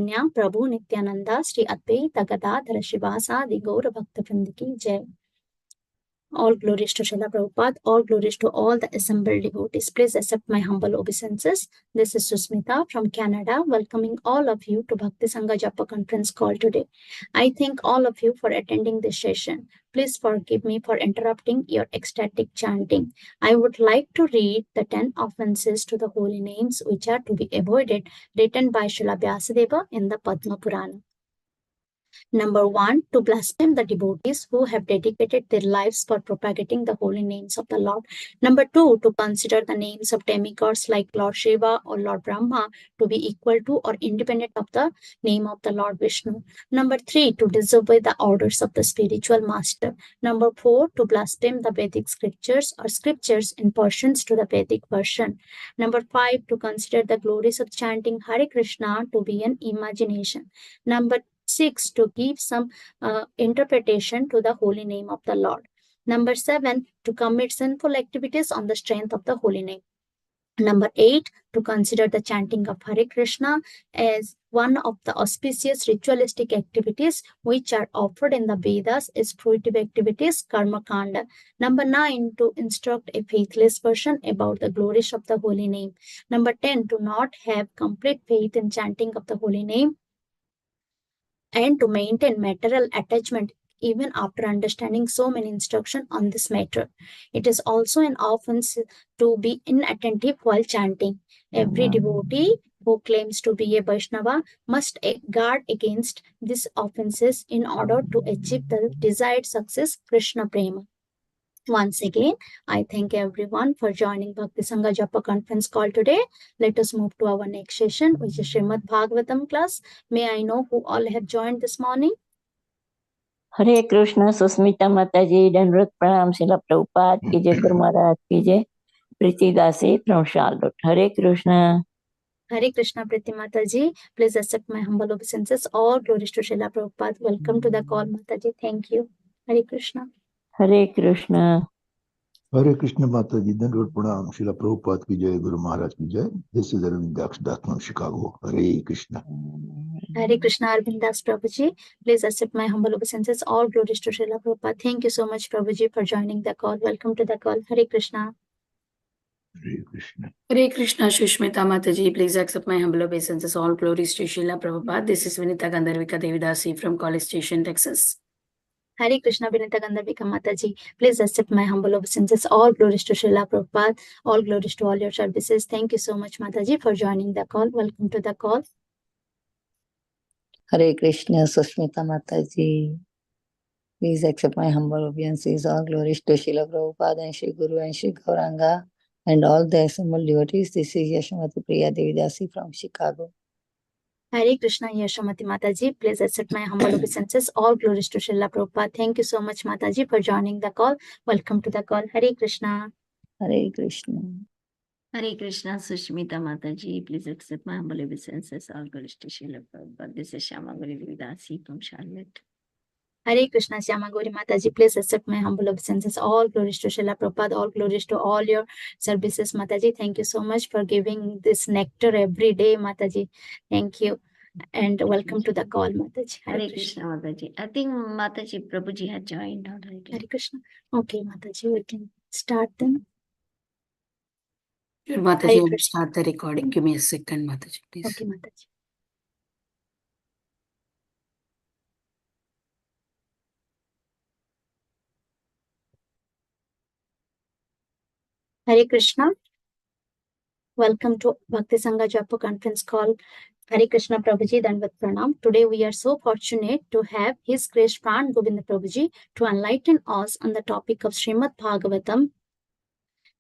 Chaitanya Prabhu Nityananda Sri Advaita Gadadhara Shivasadi Gaura Bhakta Vrinda Ki Jai. All glories to Srila Prabhupada, all glories to all the assembled devotees. Please accept my humble obeisances. This is Susmita from Canada, welcoming all of you to Bhakti Sanga Japa conference call today. I thank all of you for attending this session. Please forgive me for interrupting your ecstatic chanting. I would like to read the 10 offenses to the holy names which are to be avoided, written by Srila Vyasadeva in the Padma Purana. Number 1, to blaspheme the devotees who have dedicated their lives for propagating the holy names of the Lord. Number 2, to consider the names of demigods like Lord Shiva or Lord Brahma to be equal to or independent of the name of the Lord Vishnu. Number 3, to disobey the orders of the spiritual master. Number 4, to blaspheme the Vedic scriptures or scriptures in portions to the Vedic version. Number 5, to consider the glories of chanting Hare Krishna to be an imagination. Number 6, to give some interpretation to the holy name of the Lord. Number 7, to commit sinful activities on the strength of the holy name. Number 8, to consider the chanting of Hare Krishna as one of the auspicious ritualistic activities which are offered in the Vedas as fruitive activities, karma kanda. Number 9, to instruct a faithless person about the glories of the holy name. Number 10, to not have complete faith in chanting of the holy name, and to maintain material attachment even after understanding so many instructions on this matter. It is also an offense to be inattentive while chanting. Every devotee who claims to be a Vaishnava must guard against these offenses in order to achieve the desired success, Krishna Prema. Once again, I thank everyone for joining Bhakti Sanga Japa conference call today. Let us move to our next session, which is Srimad Bhagavatam class. May I know who all have joined this morning? हरे कृष्ण सुस्मिता माता जी, दंडवत प्रणाम शिला प्रभुपाद की जय, गुरु महाराज की जय। प्रीति दासी from Charlotte. Hare Krishna. Hare Krishna, Priti Mataji. Please accept my humble obeisances. All glories to Srila Prabhupada. Welcome to the call, Mataji. Thank you. Hare Krishna. Hare Krishna. Hare Krishna Mataji. Dandavad Pranam. Srila Prabhupada ki jai, Guru Maharaj ki jai. This is Arvind Das from Chicago. Hare Krishna. Hare Krishna, Arvind Das Prabhuji. Please accept my humble obeisances. All glories to Srila Prabhupada. Thank you so much, Prabhuji, for joining the call. Welcome to the call. Hare Krishna. Hare Krishna. Hare Krishna, Shushmita Mataji. Please accept my humble obeisances. All glories to Srila Prabhupada. This is Vinita Gandharvika Devidasi from College Station, Texas. Hare Krishna, Vinita Gandharvika Mataji. Please accept my humble obeisances. All glories to Srila Prabhupada. All glories to all your services. Thank you so much, Mataji, for joining the call. Welcome to the call. Hare Krishna Susmita Mataji. Please accept my humble obeisances. All glories to Srila Prabhupada and Shri Guru and Shri Gauranga and all the assembled devotees. This is Yashamati Priya Devidasi from Chicago. Hare Krishna, Yashamati Mataji. Please accept my humble obeisances. All glories to Srila Prabhupada. Thank you so much, Mataji, for joining the call. Welcome to the call. Hare Krishna. Hare Krishna. Hare Krishna, Sushmita Mataji. Please accept my humble obeisances. All glories to Srila Prabhupada. This is Shama Gauri Devidasi from Charlotte. Hare Krishna, Shama Gauri Mataji. Please accept my humble obeisances. All glories to Srila Prabhupada. All glories to all your services, Mataji. Thank you so much for giving this nectar every day, Mataji. Thank you. And welcome to the call, Mataji. Hare Krishna, Mataji. I think Mataji Prabhuji had joined already. Hare Krishna. Okay, Mataji, we can start then. Sure, Mataji, I'll start the recording. Give me a second, Mataji, please. Okay, Mataji. Hare Krishna. Welcome to Bhakti Sanga Japa conference call. Hare Krishna Prabhuji, Dandvat Pranam. Today we are so fortunate to have His Grace Pran Govind Prabhuji to enlighten us on the topic of Srimad Bhagavatam,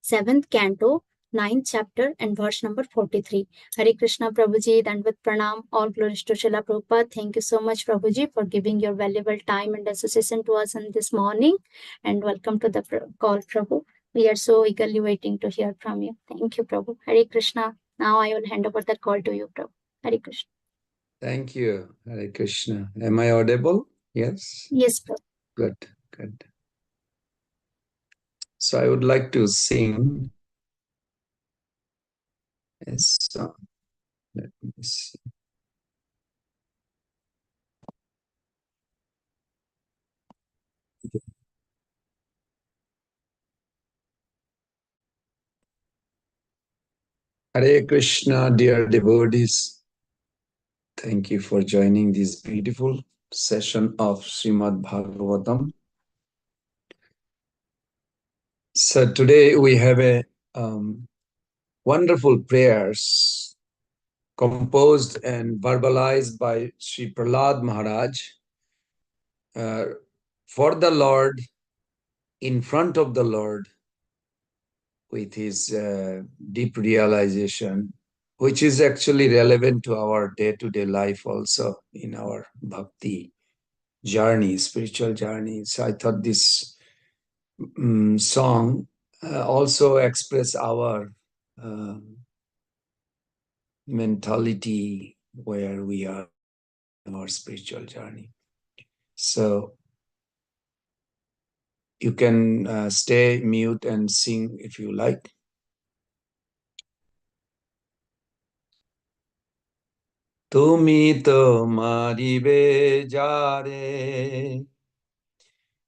7th canto, 9th chapter and verse number 43. Hare Krishna Prabhuji, Dandvat Pranam. All glories to Srila Prabhupada. Thank you so much, Prabhuji, for giving your valuable time and association to us in this morning. And welcome to the call, Prabhu. We are so eagerly waiting to hear from you. Thank you, Prabhu. Hare Krishna. Now I will hand over the call to you, Prabhu. Hare Krishna. Thank you, Hare Krishna. Am I audible? Yes? Yes, Prabhu. Good, good. So I would like to sing a song. Let me see. Hare Krishna, dear devotees. Thank you for joining this beautiful session of Srimad Bhagavatam. So today we have a wonderful prayers composed and verbalized by Sri Prahlad Maharaj for the Lord, in front of the Lord, with his deep realization, which is actually relevant to our day-to-day life also in our bhakti journey, spiritual journey. So I thought this song also express our mentality where we are in our spiritual journey. So you can stay mute and sing if you like. তুমি তো মারিবে যারে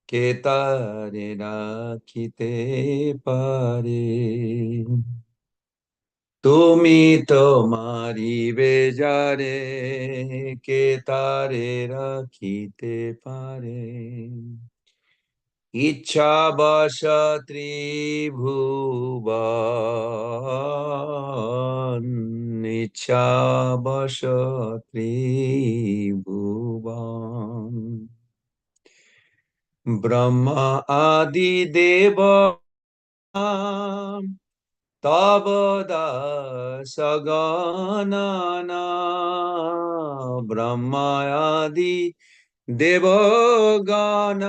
কে তারে রাখিতে পারে তুমি তো মারিবে যারে কে তারে রাখিতে পারে ইচ্ছা বশ ত্রিভুবন ইচ্ছা বশ ত্রিভুবন ব্রহ্মা আদি দেব তব দাসগণনা ব্রহ্মাদি দেবগণ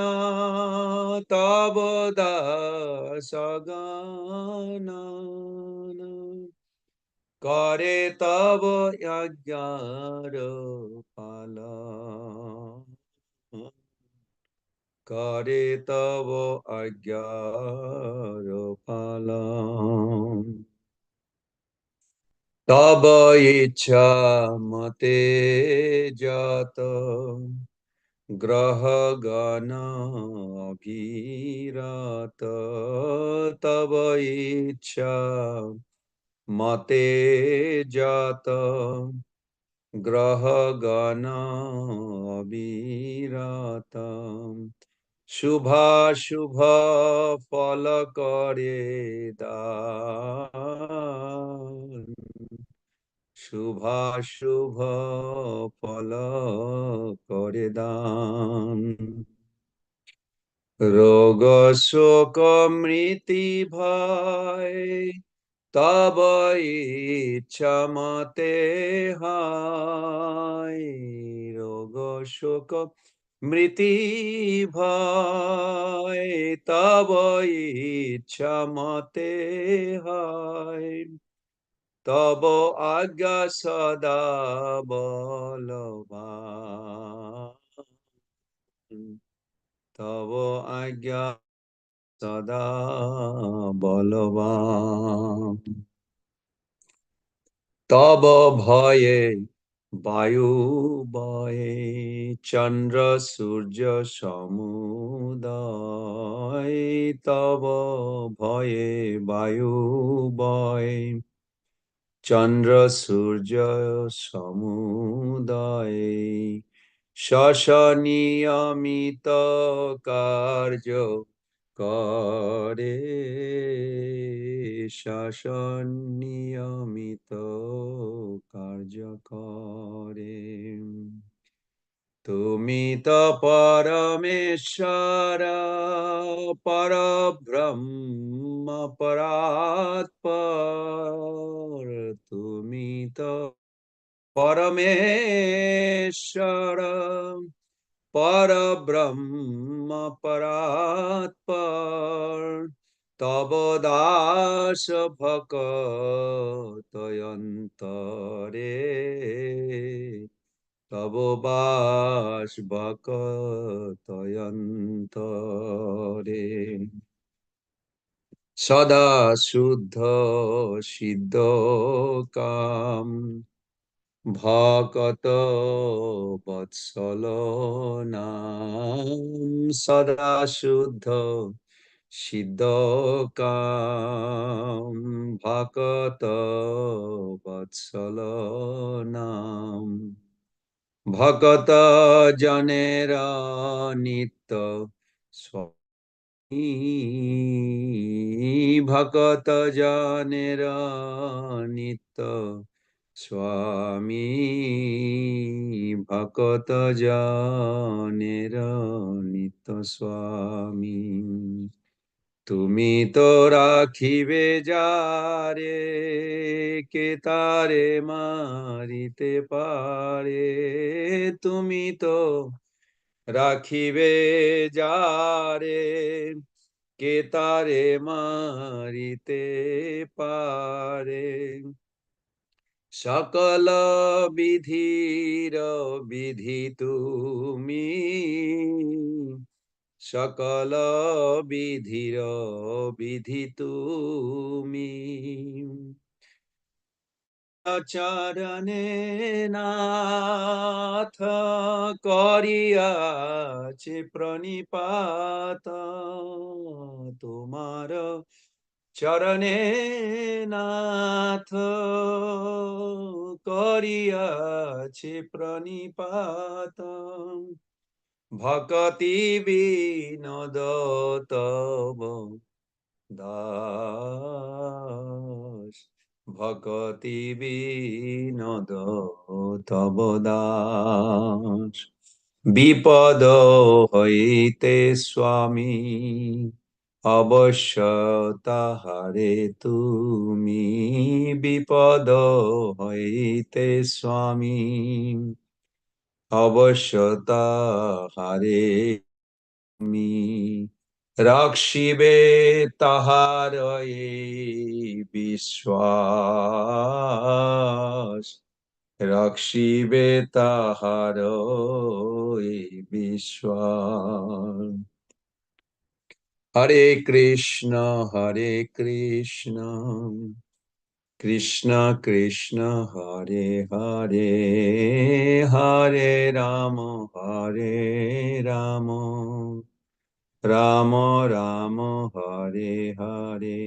তব দাসগণনা করে তব যজ্ঞার পালন করে তব আজ্ঞার পালন তব ইচ্ছা মতে যত গ্রহ গণ অভিরত তব ইচ্ছা মতে যত গ্রহ গণ অবিরত শুভ ফল করে দান শুভ ফল করে দান রোগ শোক মৃত্যু ভয় তব ইচ্ছা মতে হয় রোগ শোক মৃত্যু ভয় তব ইচ্ছা মতে হয় তব আজ্ঞা সদা বলবান তব আজ্ঞা সদা বলবান তব ভয়ে বায়ু বয়ে চন্দ্র সূর্য সমুদয় তব ভয়ে বায়ু বয় চন্দ্র সূর্য সমুদয় শশ নিয়মিত কার্য করে শাসন নিয়মিত কার্য করে তুমি তো পরমেশ্বর পরব্রহ্ম পরাৎপর তুমি তো পরমেশ্বর পরব্রহ্ম পরাৎপর তব দাস ভকতয়ন্তরে তব বাস ভকতয়ন্তরে সদা শুদ্ধ সিদ্ধ কাম ভকত বৎসল নাম সদা শুদ্ধ সিদ্ধকাম ভকত বৎসল নাম ভকত জনের নিত্য স্বামী ভকত জনের নিত্য স্বামী ভকত জনের নিত্য স্বামী তুমি তো রাখিবে যারে কে তারে মারিতে পারে তুমি তো রাখিবে যারে কে তারে মারিতে পারে সকল বিধির বিধি তুমি সকল বিধির বিধি তুমি চরণে নাথ করিয়াছে প্রণিপাত তোমার চরণে নাথ করিয়াছে প্রণিপাত ভকতি বিনোদ তব দাস ভকতি বিনোদ তব দাস বিপদ হইতে স্বামী অবশ্য তাহারে তুমি বিপদ হইতে স্বামী অবশ্য তাহারে তুমি রাখিবে তাহার বিশ্বাস রাখিবে তাহার বিশ্বাস হরে কৃষ্ণ কৃষ্ণ কৃষ্ণ হরে হরে হরে রাম রাম রাম হরে হরে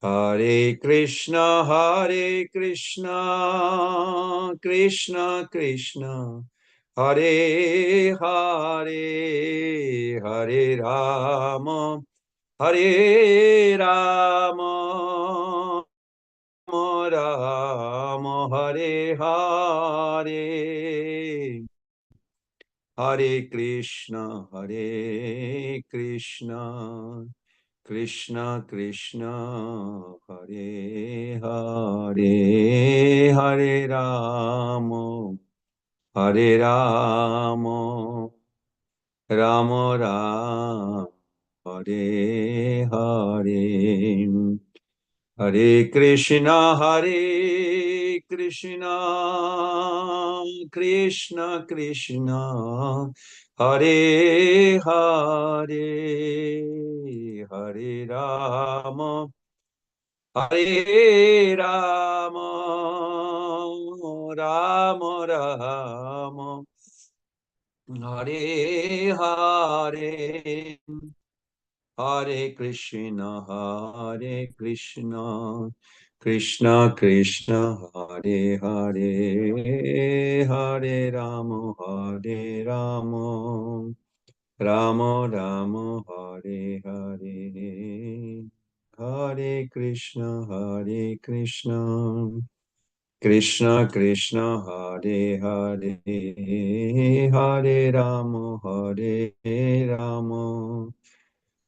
হরে কৃষ্ণ কৃষ্ণ কৃষ্ণ হরে হরে হরে রাম রাম রাম হরে হরে হরে কৃষ্ণ কৃষ্ণ কৃষ্ণ হরে হরে হরে রাম রাম রাম হরে হরে হরে কৃষ্ণ কৃষ্ণ কৃষ্ণ হরে হরে হরে রাম রাম রাম হরে হরে হরে কৃষ্ণ কৃষ্ণ কৃষ্ণ হরে হরে হরে রাম রাম রাম রাম হরে হরে হরে কৃষ্ণ কৃষ্ণ কৃষ্ণ হরে হরে হরে রাম রাম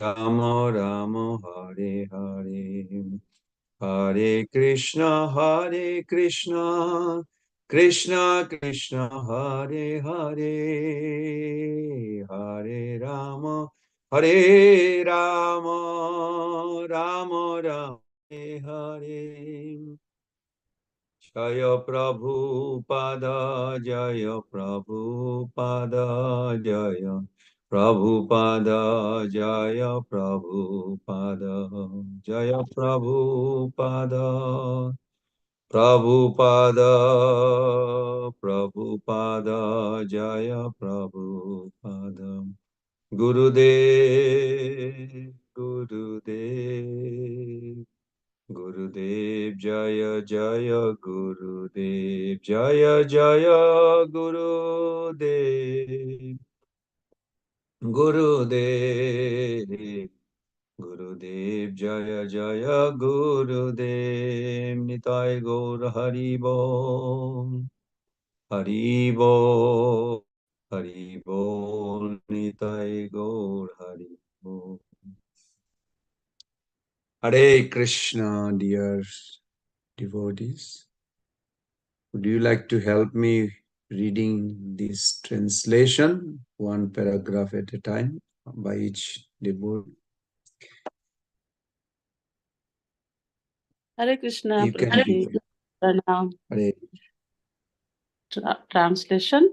রাম রাম হরে হরে হরে কৃষ্ণ কৃষ্ণ কৃষ্ণ হরে হরে হরে রাম রাম রাম রাম হরে হরে জয় প্রভুপাদ জয় প্রভুপাদ জয় প্রভুপাদ জয় প্রভুপাদ জয় প্রভুপাদ প্রভুপাদ প্রভুপাদ জয় Prabhupada Gurudev, Gurudev, Gurudev Jaya Jaya, Gurudev Jaya Jaya, Gurudev, Gurudev, Gurudev Jaya Jaya, Gurudev, Nitai Gaur Haribol, Haribol, Haribol, Nitai Gaur Haribol. Hare Krishna, dear devotees. Would you like to help me reading this translation, one paragraph at a time by each devotee? Hare Krishna, You can Prabhuji. do. Pranam. Hare. Translation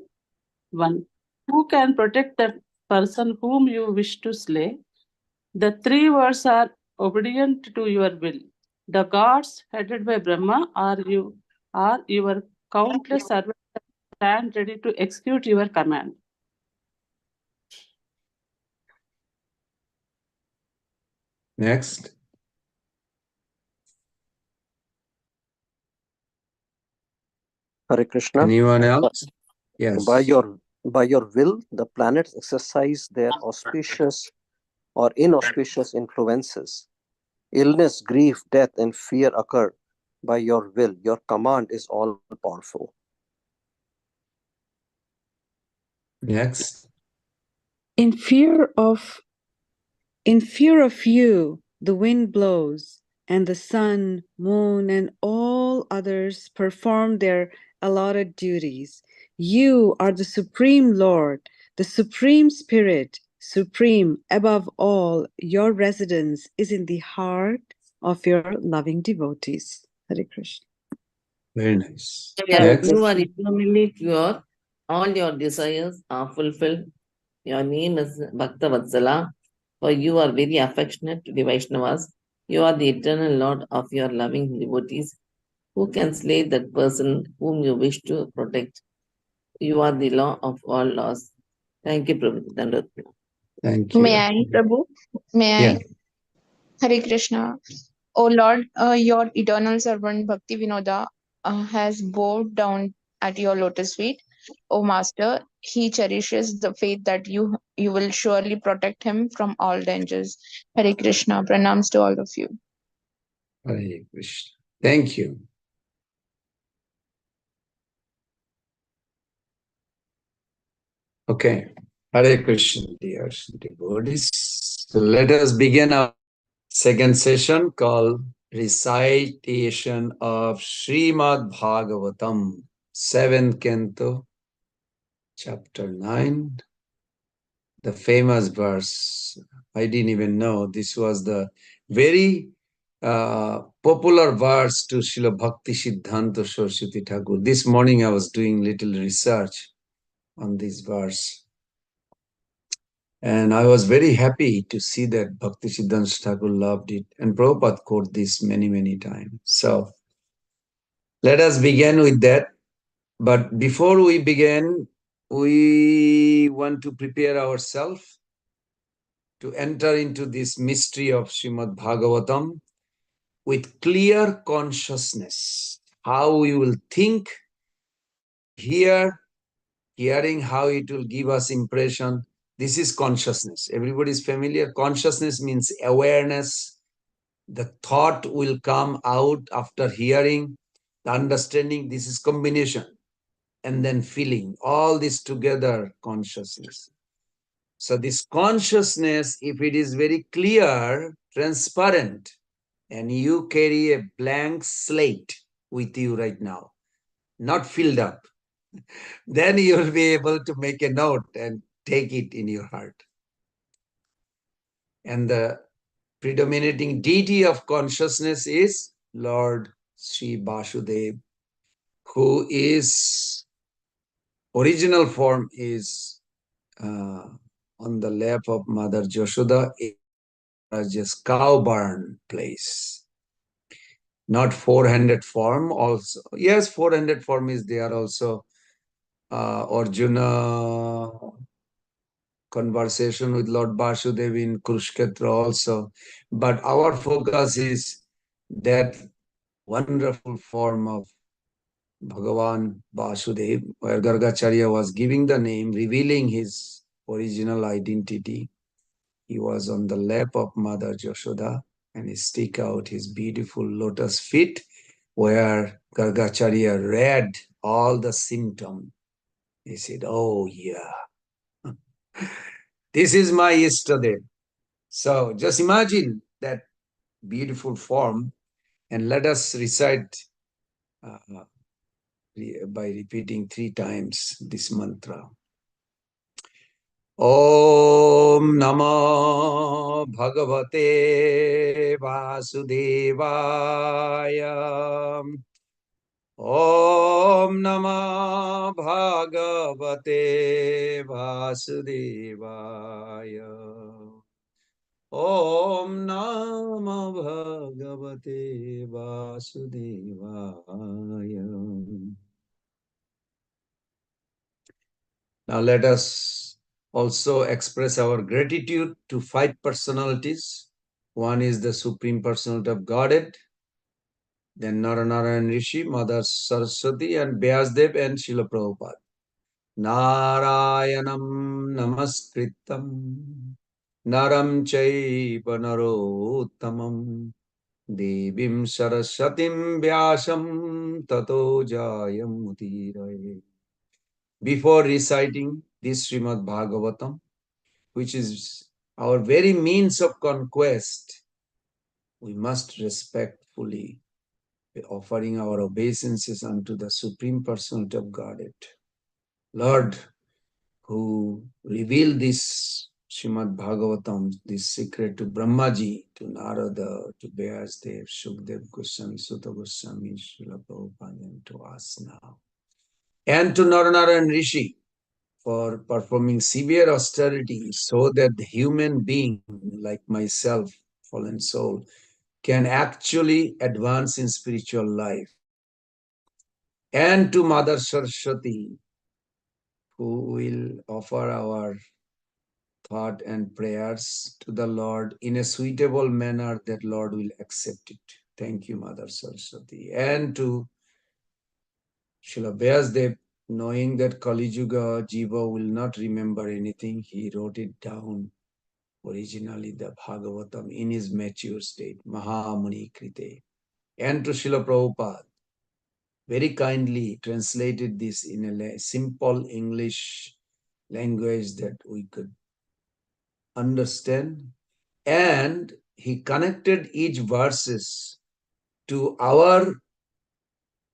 1. Who can protect the person whom you wish to slay? The three words are obedient to your will. The gods headed by Brahma are your countless servants that stand ready to execute your command. Next. Hare Krishna. Anyone else? Yes. By your will, the planets exercise their auspicious or inauspicious influences. Illness, grief, death, and fear occur by your will. Your command is all powerful. Next. In fear of you, the wind blows, and the sun, moon, and all others perform their allotted duties. You are the Supreme Lord, the Supreme Spirit, supreme above all. Your residence is in the heart of your loving devotees. Hare Krishna. Very nice. Yes, Next. you are eternally pure. All your desires are fulfilled. Your name is Bhakta Vatsala, for you are very affectionate to the Vaishnavas. You are the eternal Lord of your loving devotees. Who can slay that person whom you wish to protect? You are the law of all laws. Thank you, Prabhu. Dandavat. Thank you. May I, Prabhu? May I? Yeah. Hare Krishna. O Lord, your eternal servant Bhakti Vinoda has bowed down at your lotus feet. O Master, he cherishes the faith that you will surely protect him from all dangers. Hare Krishna. Pranams to all of you. Hare Krishna. Thank you. Okay. Hare Krishna, dear devotees. So let us begin our second session called Recitation of Srimad Bhagavatam, 7th Canto, Chapter 9, the famous verse. I didn't even know this was the very popular verse to Srila Bhakti Siddhanta Saraswati Thakur. This morning I was doing little research on this verse. And I was very happy to see that Bhakti Siddhanta Thakur loved it. And Prabhupada quoted this many, many times. So let us begin with that. But before we begin, we want to prepare ourselves to enter into this mystery of Srimad Bhagavatam with clear consciousness. How we will think, hearing how it will give us impression. This is consciousness. Everybody is familiar. Consciousness means awareness. The thought will come out after hearing, the understanding. This is combination. And then feeling. All this together, consciousness. So this consciousness, if it is very clear, transparent, and you carry a blank slate with you right now, not filled up, then you will be able to make a note and take it in your heart. And the predominating deity of consciousness is Lord Sri Vasudev, who is, original form is on the lap of Mother Yashoda, just cow barn place. Not 400 form also. Yes, 400 form is there also. Arjuna conversation with Lord Vasudeva in Kurukshetra also. But our focus is that wonderful form of Bhagavan Vasudeva, where Gargacharya was giving the name, revealing his original identity. He was on the lap of Mother Yashoda and he stick out his beautiful lotus feet, where Gargacharya read all the symptoms. He said, oh yeah, this is my Ishtadev. So just imagine that beautiful form and let us recite by repeating 3 times this mantra. Om Namo Bhagavate Vasudevaya. Om Namo Bhagavate Vasudevaya. Om Namo Bhagavate Vasudevaya. Now let us also express our gratitude to 5 personalities. One is the Supreme Personality of Godhead, then Narayana Rishi, Mother Saraswati, and Vyasdev and Srila Prabhupada. Narayanam Namaskritam Naram Chaiva Narottamam Devim Saraswatim Vyasam Tato Jayam Mudiraye. Before reciting this Srimad Bhagavatam, which is our very means of conquest, we must respectfully be offering our obeisances unto the Supreme Personality of Godhead. Lord, who revealed this Srimad Bhagavatam, this secret to Brahmaji, to Narada, to Vyasdev, Shukdev Goswami, Sutta Goswami, Srila Prabhupada, and to us now. And to Narayana Rishi, for performing severe austerity so that the human being like myself, fallen soul, can actually advance in spiritual life. And to Mother Saraswati, who will offer our thought and prayers to the Lord in a suitable manner that Lord will accept it. Thank you, Mother Saraswati. And to Srila Vyasdev, knowing that Kali Yuga Jiva will not remember anything, he wrote it down originally, the Bhagavatam, in his mature state, Mahamuni Krite. And to Srila Prabhupada, very kindly translated this in a simple English language that we could understand. And he connected each verses to our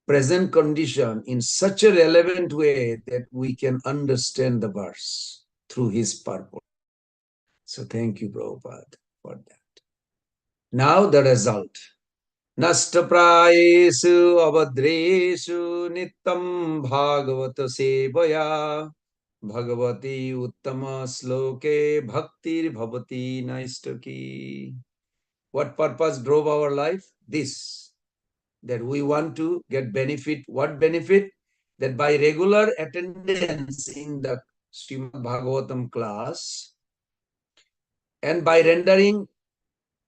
present condition in such a relevant way that we can understand the verse through his purpose. So thank you, Prabhupada, for that. Now the result. Nashtaprayesu abhadreshu nittam bhagavata sevaya bhagavati uttama sloke bhaktir bhavati naistaki. What purpose drove our life? This, that we want to get benefit. What benefit? That by regular attendance in the Srimad Bhagavatam class and by rendering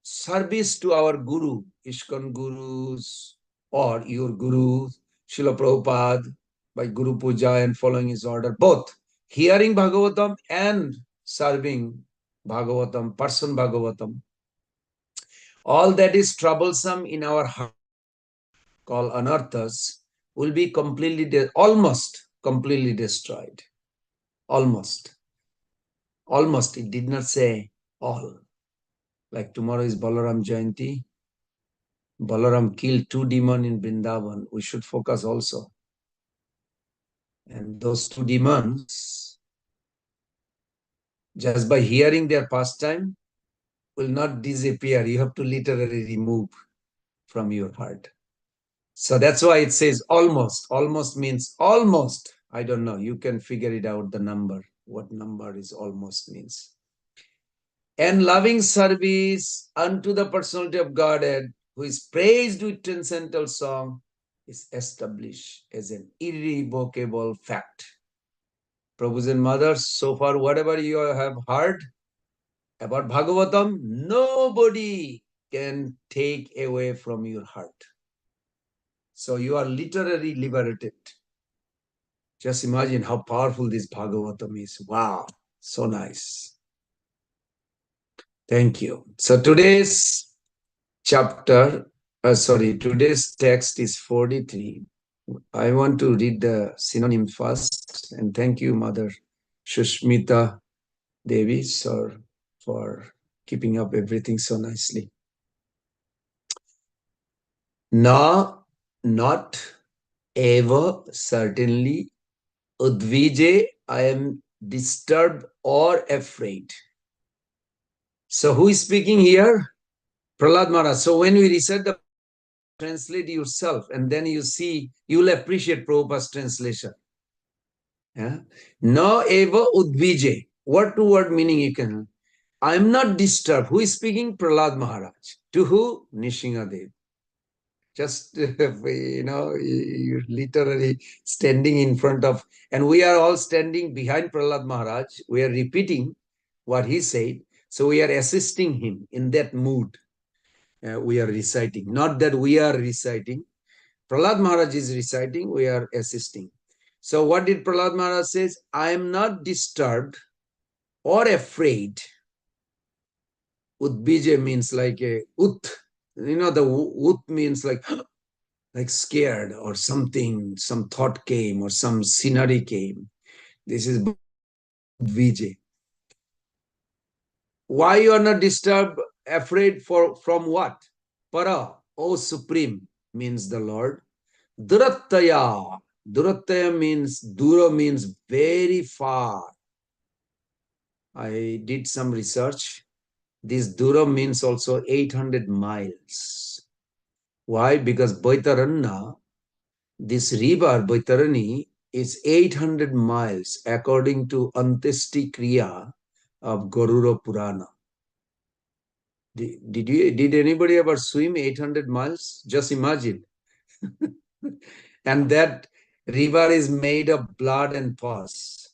service to our Guru, ISKCON Gurus, or your Guru, Srila Prabhupada, by Guru Puja and following his order, both hearing Bhagavatam and serving Bhagavatam, person Bhagavatam, all that is troublesome in our heart, called anarthas, will be almost completely destroyed. Almost. Almost. It did not say all. Like tomorrow is Balaram Jayanti. Balaram killed 2 demons in Vrindavan. We should focus also. And those 2 demons, just by hearing their pastime, will not disappear. You have to literally remove from your heart. So that's why it says almost. Almost means almost. I don't know. You can figure it out, the number. What number is almost means. And loving service unto the personality of Godhead, who is praised with transcendental song, is established as an irrevocable fact. Prabhus and mothers, so far whatever you have heard about Bhagavatam, nobody can take away from your heart. So you are literally liberated. Just imagine how powerful this Bhagavatam is. Wow, so nice. Thank you. So today's today's text is 43. I want to read the synonym first, and thank you, Mother Shushmita Devi, sir, for keeping up everything so nicely. Na, not, ever, certainly, udvije, I am disturbed or afraid. So who is speaking here? Prahlad Maharaj. So when we recite the translate yourself, and then you see, you will appreciate Prabhupada's translation. Yeah? No eva udvije. Word to word meaning you can. I am not disturbed. Who is speaking? Prahlad Maharaj. To who? Nishingadev. Just, you're literally standing in front of, and we are all standing behind Prahlad Maharaj. We are repeating what he said. So we are assisting him in that mood. We are reciting. Not that we are reciting. Prahlad Maharaj is reciting, we are assisting. So what did Prahlad Maharaj says? I am not disturbed or afraid. Udbije means like a ut. The ut means like scared or something, some thought came or some scenery came. This is udbije. Why you are not disturbed, afraid from what? Para, O Supreme, means the Lord. Durataya. Durataya means, Dura means very far. I did some research. This Dura means also 800 miles. Why? Because Baitaranna, this river Baitarani, is 800 miles according to Antesti Kriya of Garuda Purana. Did anybody ever swim 800 miles? Just imagine. And that river is made of blood and pus.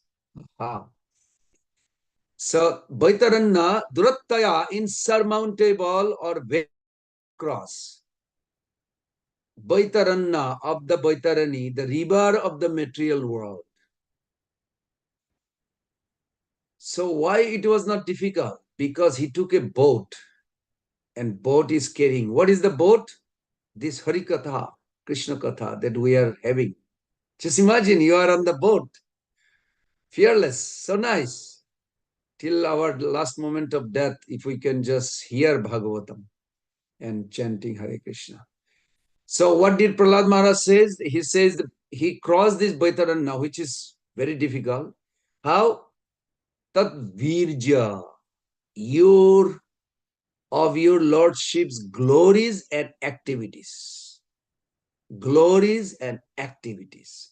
So, Baitaranna, Durattaya, insurmountable or very cross. Baitaranna of the Baitarani, the river of the material world. So, why it was not difficult? Because he took a boat, and boat is carrying. What is the boat? This Harikatha, Krishna Katha that we are having. Just imagine you are on the boat, fearless, so nice. Till our last moment of death, if we can just hear Bhagavatam and chanting Hare Krishna. So what did Prahlad Maharaj says? He says that he crossed this Baitaranna, which is very difficult. How? Tat virja, of your lordship's glories and activities. Glories and activities.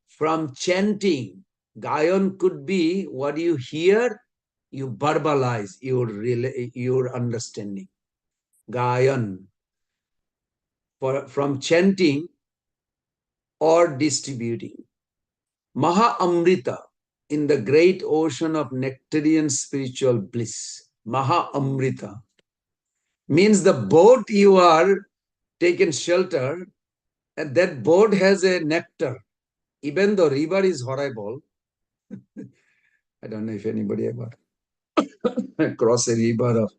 From chanting, Gayan could be what you hear, you verbalize your understanding. Gayan. From chanting or distributing. Maha Amrita, in the great ocean of nectarian spiritual bliss. Maha Amrita means the boat you are taken shelter, and that boat has a nectar. Even the river is horrible. I don't know if anybody ever cross a river of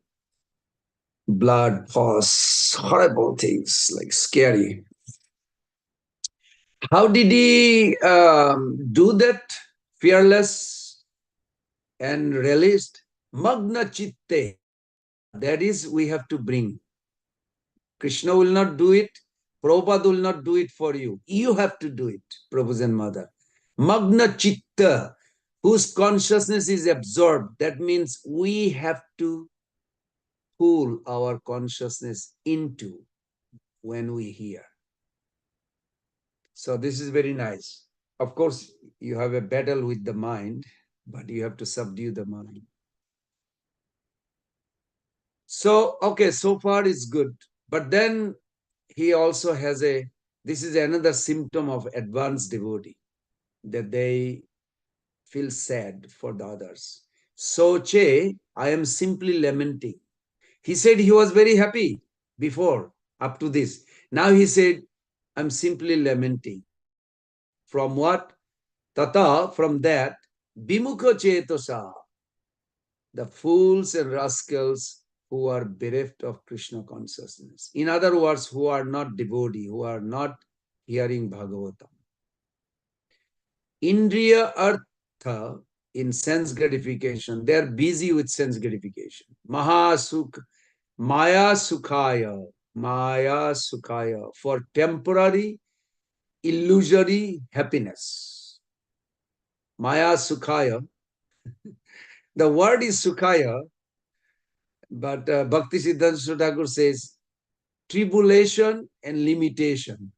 blood, pus, horrible things, like scary. How did he do that? Fearless and released. Magna chitte. That is, we have to bring. Krishna will not do it. Prabhupada will not do it for you. You have to do it, Prabhu's and Mother. Magna chitta, whose consciousness is absorbed. That means we have to pull our consciousness into when we hear. So this is very nice. Of course, you have a battle with the mind, but you have to subdue the mind. So, okay, so far it's good. But then he also has this is another symptom of advanced devotee. that they feel sad for the others. Soche, I am simply lamenting. He said he was very happy before, up to this. Now he said, I'm simply lamenting. From what? Tata, from that, bimukha chetasa, the fools and rascals who are bereft of Krishna consciousness. In other words, who are not devotee, who are not hearing Bhagavatam. Indriya artha, in sense gratification, they are busy with sense gratification. Maya sukhaya, for temporary, illusory happiness. Maya sukhaya. The word is sukhaya, but Bhakti Siddhanta Thakur says tribulation and limitation.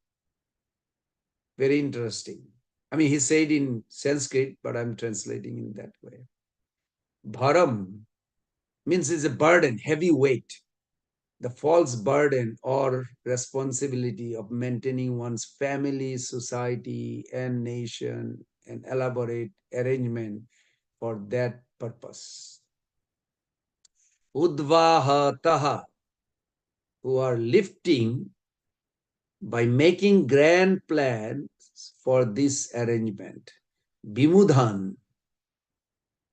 Very interesting. I mean, he said in Sanskrit, but I'm translating in that way. Bharam means it's a burden, heavy weight, the false burden or responsibility of maintaining one's family, society, and nation, and elaborate arrangement for that purpose. Udvahataha, who are lifting by making grand plans for this arrangement. Bimudhan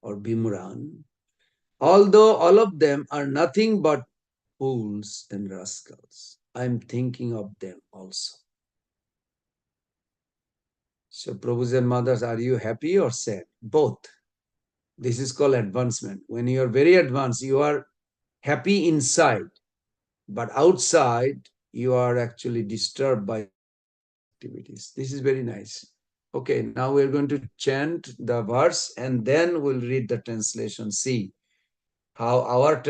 or Bimuran, although all of them are nothing but fools and rascals, I'm thinking of them also. So, Prabhus and mothers, are you happy or sad? Both. This is called advancement. When you are very advanced, you are happy inside, but outside, you are actually disturbed by activities. This is very nice. Okay, now we're going to chant the verse and then we'll read the translation. See how our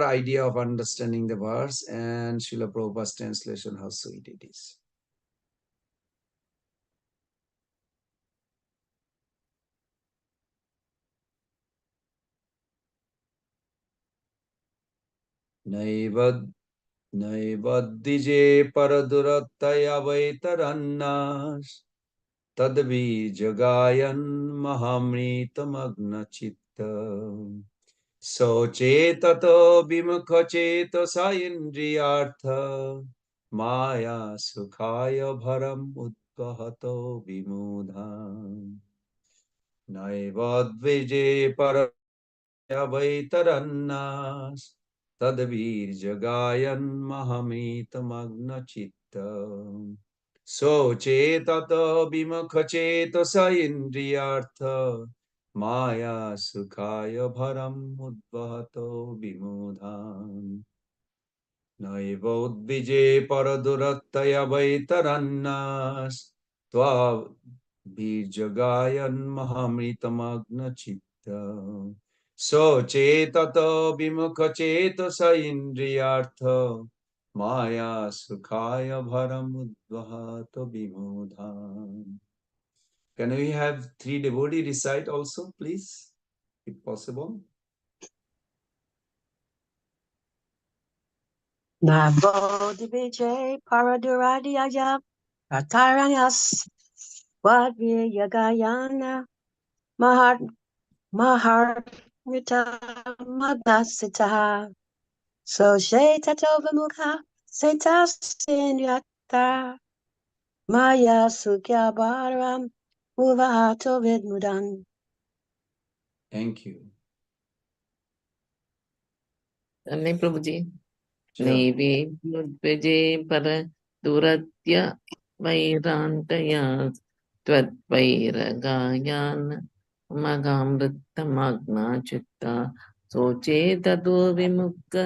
idea of understanding the verse and Srila Prabhupada's translation, how sweet it is. Naivadije paradurattaya vaitarannas tadvi jagayan mahamritamagna chitta sochetato bimukhacheto saindriyartha maya sukhaya bharam udvahato vimudha naivadvije paradurattaya vaitarannas Tadvir jagayan mahamitamagna chitta so chetata bimukha cheta saindriyartha maya sukhaya bharam udvahato vimudhan naiva udvije paradurattaya vaitarannas tva birjagayan mahamritamagna chitta so chetata bimukha cheta saindriyartha maya sukhaya bharam udvahato vimudhan. Can we have 3 devotees recite also, please, if possible? Namo Divije Paraduradiaya Rataranyas Vadviyagayana Maharita Madasita So Shetatovamuka Setasindyata Maya Sukya Bharam Muvahato Vidmudan. Thank you. Anne Prabhuji. Sure. Naivedmudveje para duratya vairantaya tvatvairagayan magamritamagna chitta soche tatu vimukha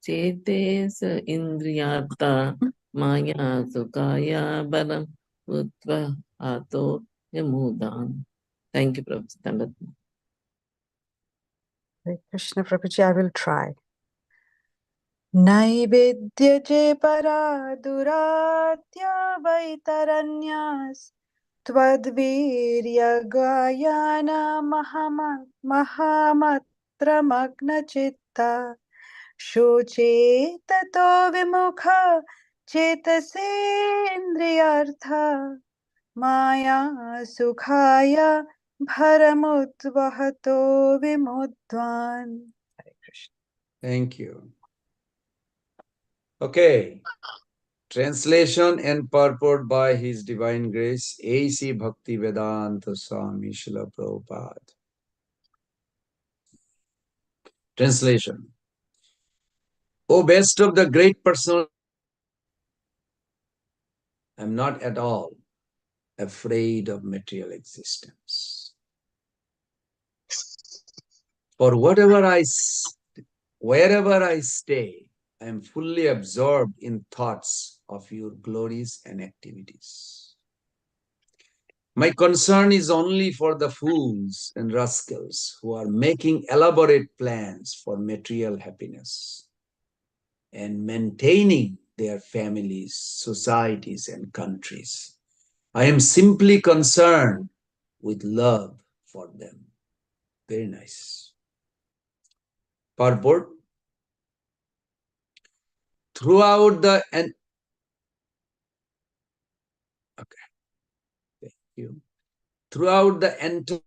chete sa indriyarta maya sukaya baram utva ato yamudan. Thank you, Prabhuji. Krishna Prabhuji, I will try. Naivedyaje para duratya vaitaranyas Twadvirya gayana mahamatra magna chitta Shuche tato vimukha chetasendriyartha Maya Sukhaya Bharamutvahato Vimudvan. Hare Krishna. Thank you. Okay. Translation and purport by His Divine Grace, A.C. Bhakti Vedanta Swami Srila Prabhupada. Translation. O best of the great person, I am not at all afraid of material existence. For wherever I stay, I am fully absorbed in thoughts of your glories and activities. My concern is only for the fools and rascals who are making elaborate plans for material happiness and maintaining their families, societies, and countries. I am simply concerned with love for them. Very nice. Purport. Throughout the entire,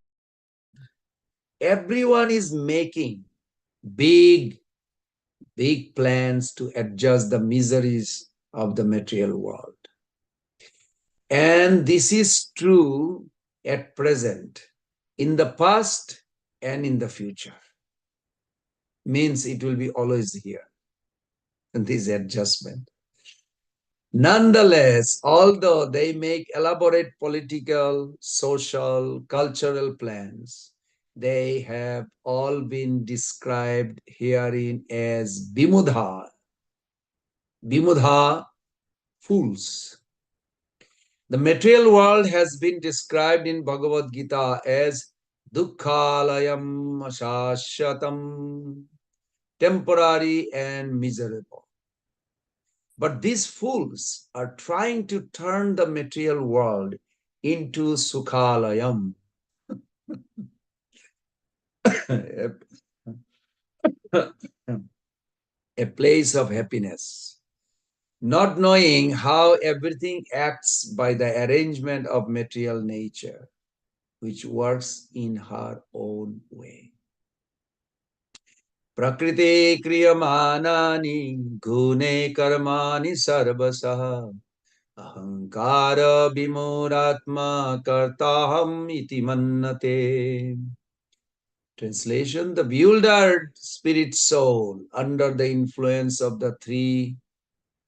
everyone is making big plans to adjust the miseries of the material world. And this is true at present, in the past and in the future. Means it will be always here, this adjustment. Nonetheless, although they make elaborate political, social, cultural plans, they have all been described herein as Bimudha. Bimudha, fools. The material world has been described in Bhagavad Gita as Dukkhalayam Ashashyatam, temporary and miserable. But these fools are trying to turn the material world into Sukhalayam, a place of happiness, not knowing how everything acts by the arrangement of material nature, which works in her own way. Prakriti kriyamanani gune karmani sarvasaha ahankara vimuratma kartaham iti mannate. Translation: the bewildered spirit soul, under the influence of the three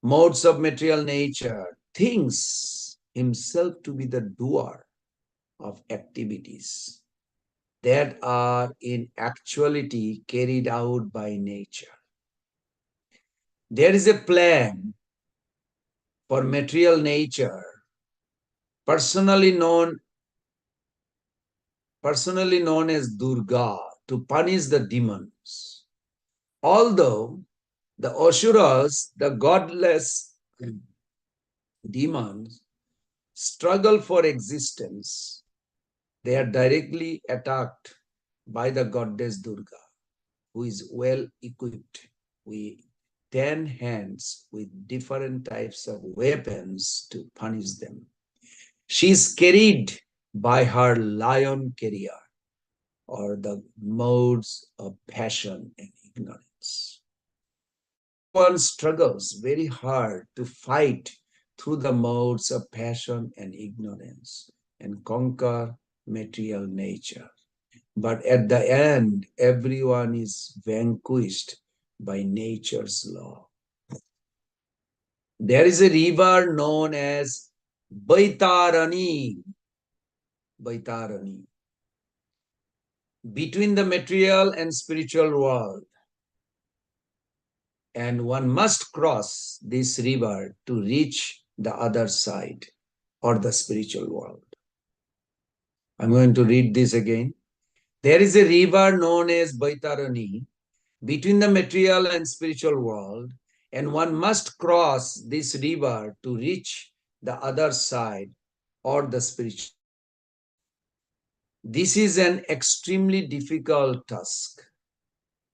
modes of material nature, thinks himself to be the doer of activities that are in actuality carried out by nature. There is a plan for material nature, personally known as Durga, to punish the demons. Although the Asuras, the godless demons, struggle for existence, they are directly attacked by the goddess Durga, who is well equipped with 10 hands with different types of weapons to punish them. She is carried by her lion carrier, or the modes of passion and ignorance. One struggles very hard to fight through the modes of passion and ignorance and conquer material nature. But at the end, everyone is vanquished by nature's law. There is a river known as Baitarani, between the material and spiritual world. And one must cross this river to reach the other side, or the spiritual world. I'm going to read this again. There is a river known as Baitarani between the material and spiritual world, and one must cross this river to reach the other side, or the spiritual. This is an extremely difficult task.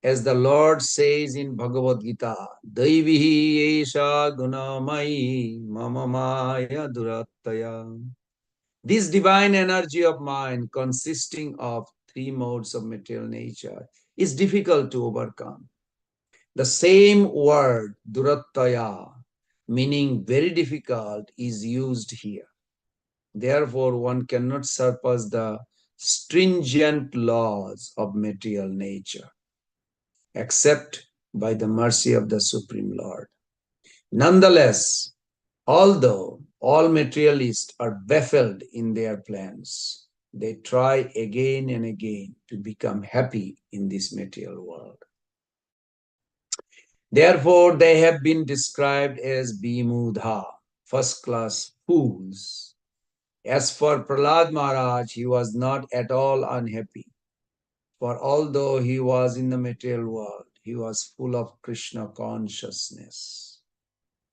As the Lord says in Bhagavad Gita, Daivihi esha gunamai mama maya durattaya. This divine energy of mind, consisting of three modes of material nature, is difficult to overcome. The same word, durattaya, meaning very difficult, is used here. Therefore, one cannot surpass the stringent laws of material nature, except by the mercy of the Supreme Lord. Nonetheless, although all materialists are baffled in their plans, they try again and again to become happy in this material world. Therefore, they have been described as Bimudha, first-class fools. As for Prahlad Maharaj, he was not at all unhappy, for although he was in the material world, he was full of Krishna consciousness.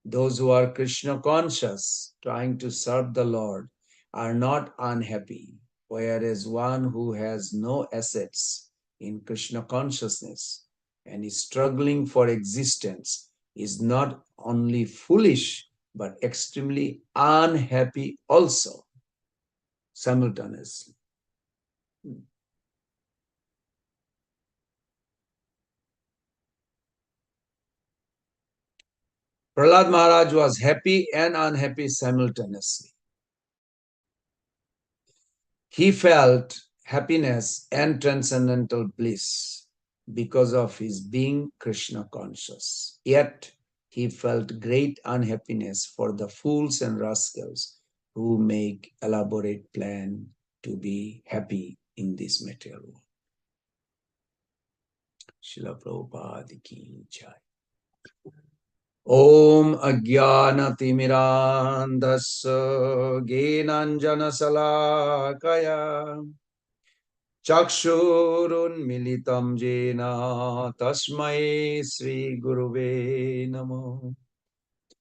Those who are Krishna conscious, trying to serve the Lord, are not unhappy, whereas one who has no assets in Krishna consciousness and is struggling for existence is not only foolish, but extremely unhappy also, simultaneously. Prahlad Maharaj was happy and unhappy simultaneously. He felt happiness and transcendental bliss because of his being Krishna conscious. Yet he felt great unhappiness for the fools and rascals who make elaborate plan to be happy in this material world. Srila Prabhupada ki jai. Om Ajnanatimirandhasya Gyananjana Salakaya Chakshurunmilitam Jena Tasmai Sri Guruve Namo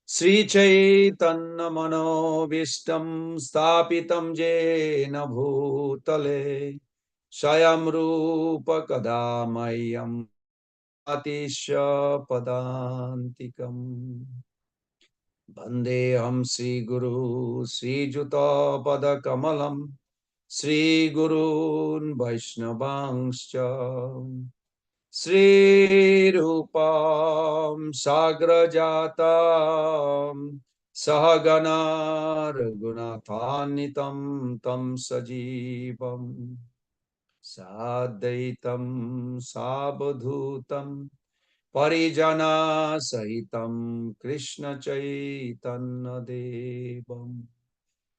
Sri Chaitanya Manobishtam Stapitam Jena Bhutale Swayam Rupa Kadamayam Atisha Padantikam Bandeham Sri Guru Sri Juta Pada Kamalam Sri Gurun Vaishnavangscha Sri Rupam Sagrajatam Sahagana Raghunatanitam Tam Sajivam Sadaitam Sabadhutam Parijana Sahitam Krishna Chaitanya Devam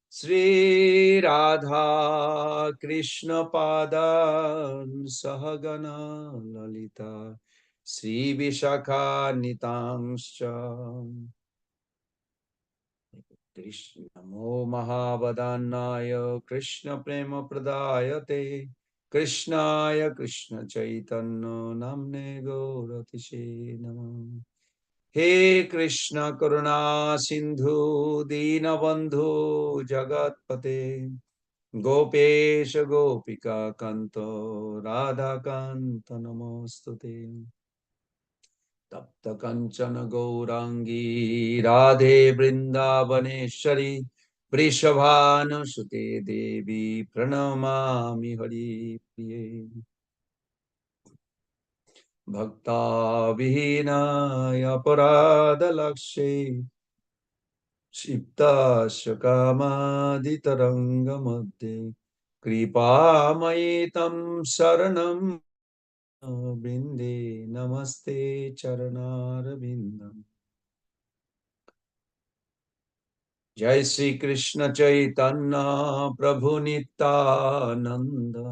Sri Radha Krishna Padan Sahagana Lalita Sri Vishakha Nitangscha Krishna Namo Mahavadannaya Krishna Prema Pradayate Krishnaya Krishna Chaitanya Namne Gauratishe Namah He Krishna Karuna Sindhu Dinabandhu Jagatpate Gopesha Gopika Kanto Radha Kanta Namostute Tapta Kanchana Gaurangi Radhe Vrindavaneshwari Vrishabhanu Sute Devi Pranamami Hari Priye Bhakta Vihinaya Parada Lakshe Shipta Shakamadhitaranga Madhye Kripa Maitam Saranam Brinde Namaste Charanarvindam Jai Sri Krishna Chaitanya Prabhu Nityananda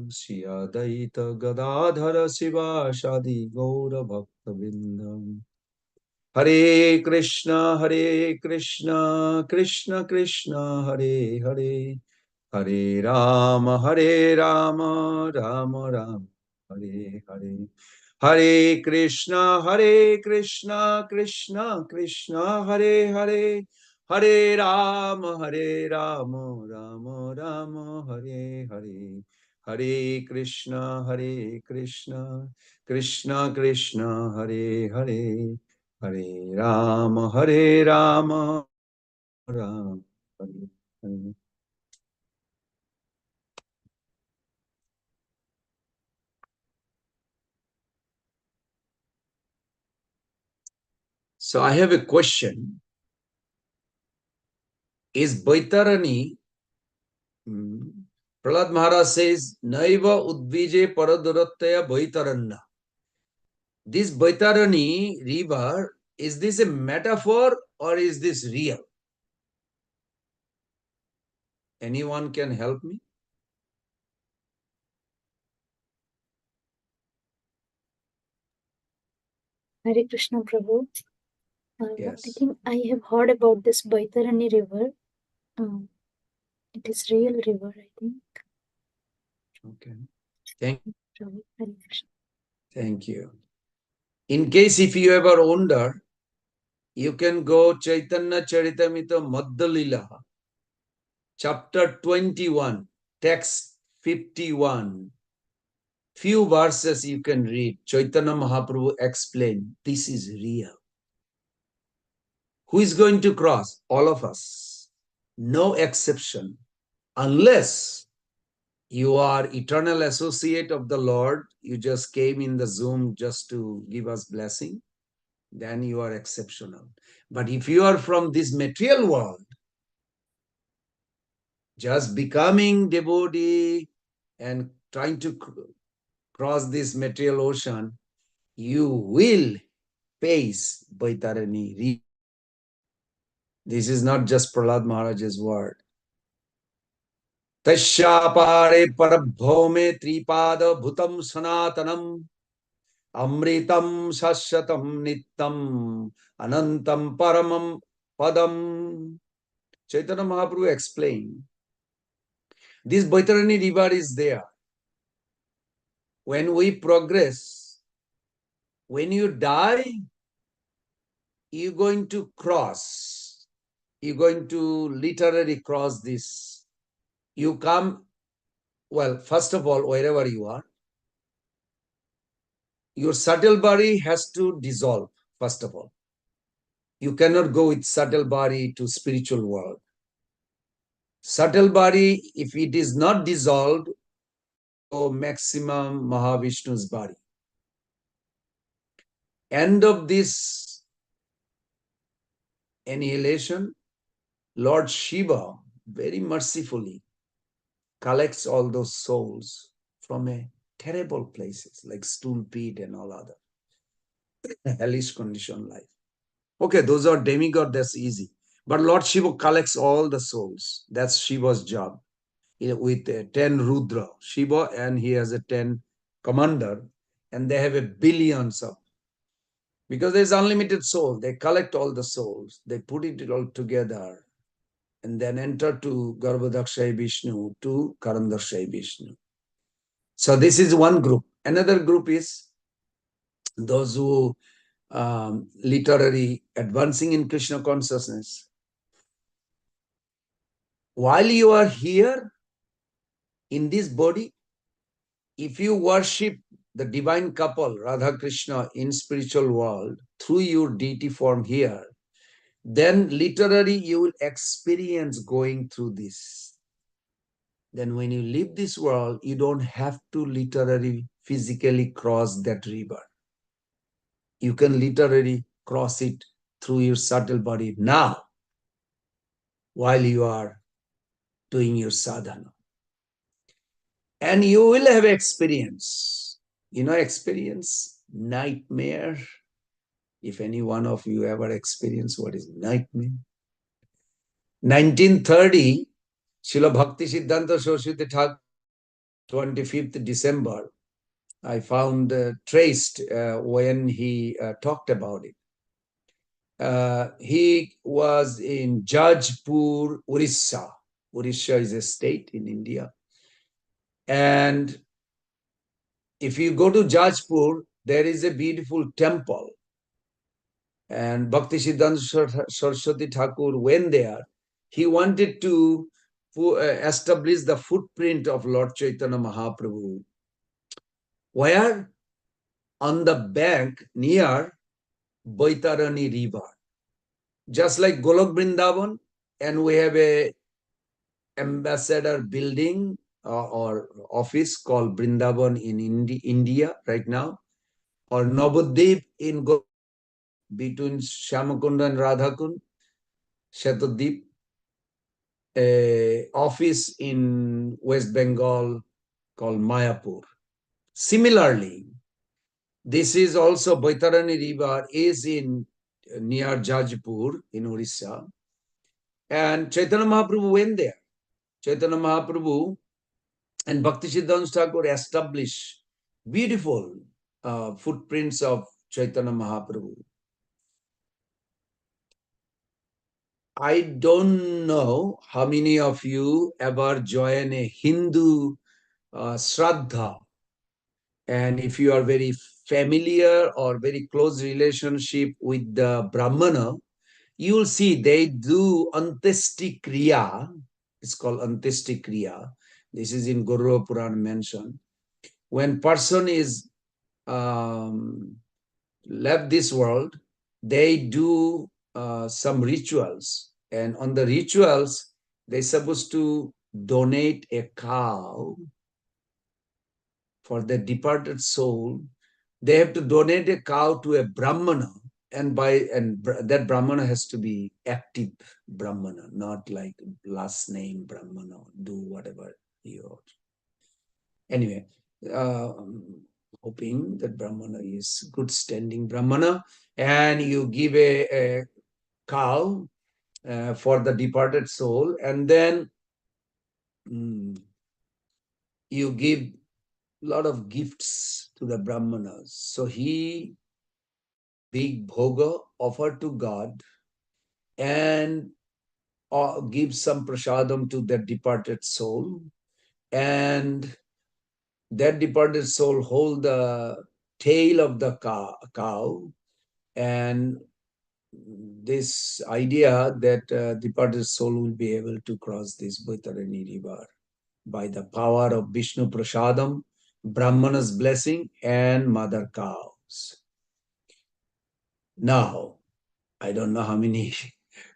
Shri Adaita Gadadhara Siva Shadi Gaura Bhakta Vindam Hare Krishna Krishna Krishna Hare Hare Hare Rama Rama Rama Hare Hare Hare Krishna Krishna Krishna Hare Hare Hare Rama Rama Rama Hare Hare Hare Krishna Krishna Krishna Hare Hare Hare Rama Rama Hare Hare So I have a question. Is Baitarani, Prahlad Maharaj says, Naiva Udvije Paradurataya Baitaranna. This Baitarani river, is this a metaphor or is this real? Anyone can help me? Hare Krishna Prabhu. I Yes. think I have heard about this Baitarani river. It is real river, I think. Okay. Thank Prabhu, Hare Krishna. Thank you. In case if you ever wonder, you can go Chaitanya Charitamrita Madhya chapter 21, text 51. Few verses you can read. Chaitanya Mahaprabhu explained, this is real. Who is going to cross? All of us. No exception. Unless you are eternal associate of the Lord, you just came in the Zoom just to give us blessing, then you are exceptional. But if you are from this material world, just becoming devotee and trying to cross this material ocean, you will face Baitarani. This is not just Prahlad Maharaj's word. Tashyapare parabhome tripada bhutam sanatanam amritam shashyatam nittam anantam paramam padam. Chaitanya Mahaprabhu explained, this Baitarani river is there. When we progress, when you die, you're going to cross. You're going to literally cross this. You come, well, first of all, wherever you are, your subtle body has to dissolve, first of all. You cannot go with subtle body to spiritual world. Subtle body, if it is not dissolved, go maximum Mahavishnu's body. End of this annihilation, Lord Shiva very mercifully collects all those souls from a terrible places like stool pit and all other hellish condition life. Okay, those are demigod, that's easy. But Lord Shiva collects all the souls. That's Shiva's job. With 10 Rudra, Shiva, and he has a 10 commander, and they have a billions of, because there's unlimited soul. They collect all the souls, they put it all together, and then enter to Garbhodakshay Vishnu, to Karandakshay Vishnu. So this is one group. Another group is those who literally advancing in Krishna consciousness. While you are here in this body, if you worship the divine couple, Radha Krishna, in spiritual world through your deity form here, then literally you will experience going through this. Then when you leave this world, you don't have to literally physically cross that river. You can literally cross it through your subtle body now while you are doing your sadhana. And you will have experience. You know, experience nightmare. If any one of you ever experienced what is nightmare. 1930, Srila Bhakti Siddhanta Saraswati Thakur, 25th December, I found traced when he talked about it. He was in Jajpur, Orissa. Orissa is a state in India. And if you go to Jajpur, there is a beautiful temple. And Bhakti Siddhanta Saraswati Thakur went there. He wanted to establish the footprint of Lord Chaitanya Mahaprabhu. Where? On the bank near Baitarani river. Just like Golok Vrindavan, and we have a ambassador building or office called Vrindavan in India right now, or Navadvip in between Shyamakunda and Radhakund, Shetadip, a office in West Bengal called Mayapur. Similarly, this is also Baitarani River is in near Jajpur in Orissa. And Chaitanya Mahaprabhu went there. Chaitanya Mahaprabhu and Bhakti Siddhanta Thakur established beautiful footprints of Chaitanya Mahaprabhu. I don't know how many of you ever join a Hindu Shraddha. And if you are very familiar or very close relationship with the Brahmana, you will see they do Antesti Kriya. It's called Antesti Kriya. This is in Guru Puran mentioned. When person is left this world, they do some rituals. And on the rituals, they're supposed to donate a cow for the departed soul. They have to donate a cow to a Brahmana, and that Brahmana has to be active Brahmana, not like last name Brahmana, do whatever you want. Anyway, hoping that Brahmana is good standing Brahmana, and you give a cow for the departed soul, and then you give a lot of gifts to the Brahmanas. So he big bhoga offered to God and give some prasadam to that departed soul, and that departed soul hold the tail of the cow, and this idea that departed soul will be able to cross this Baitarani river by the power of Vishnu prasadam, Brahmana's blessing, and mother cows. Now, I don't know how many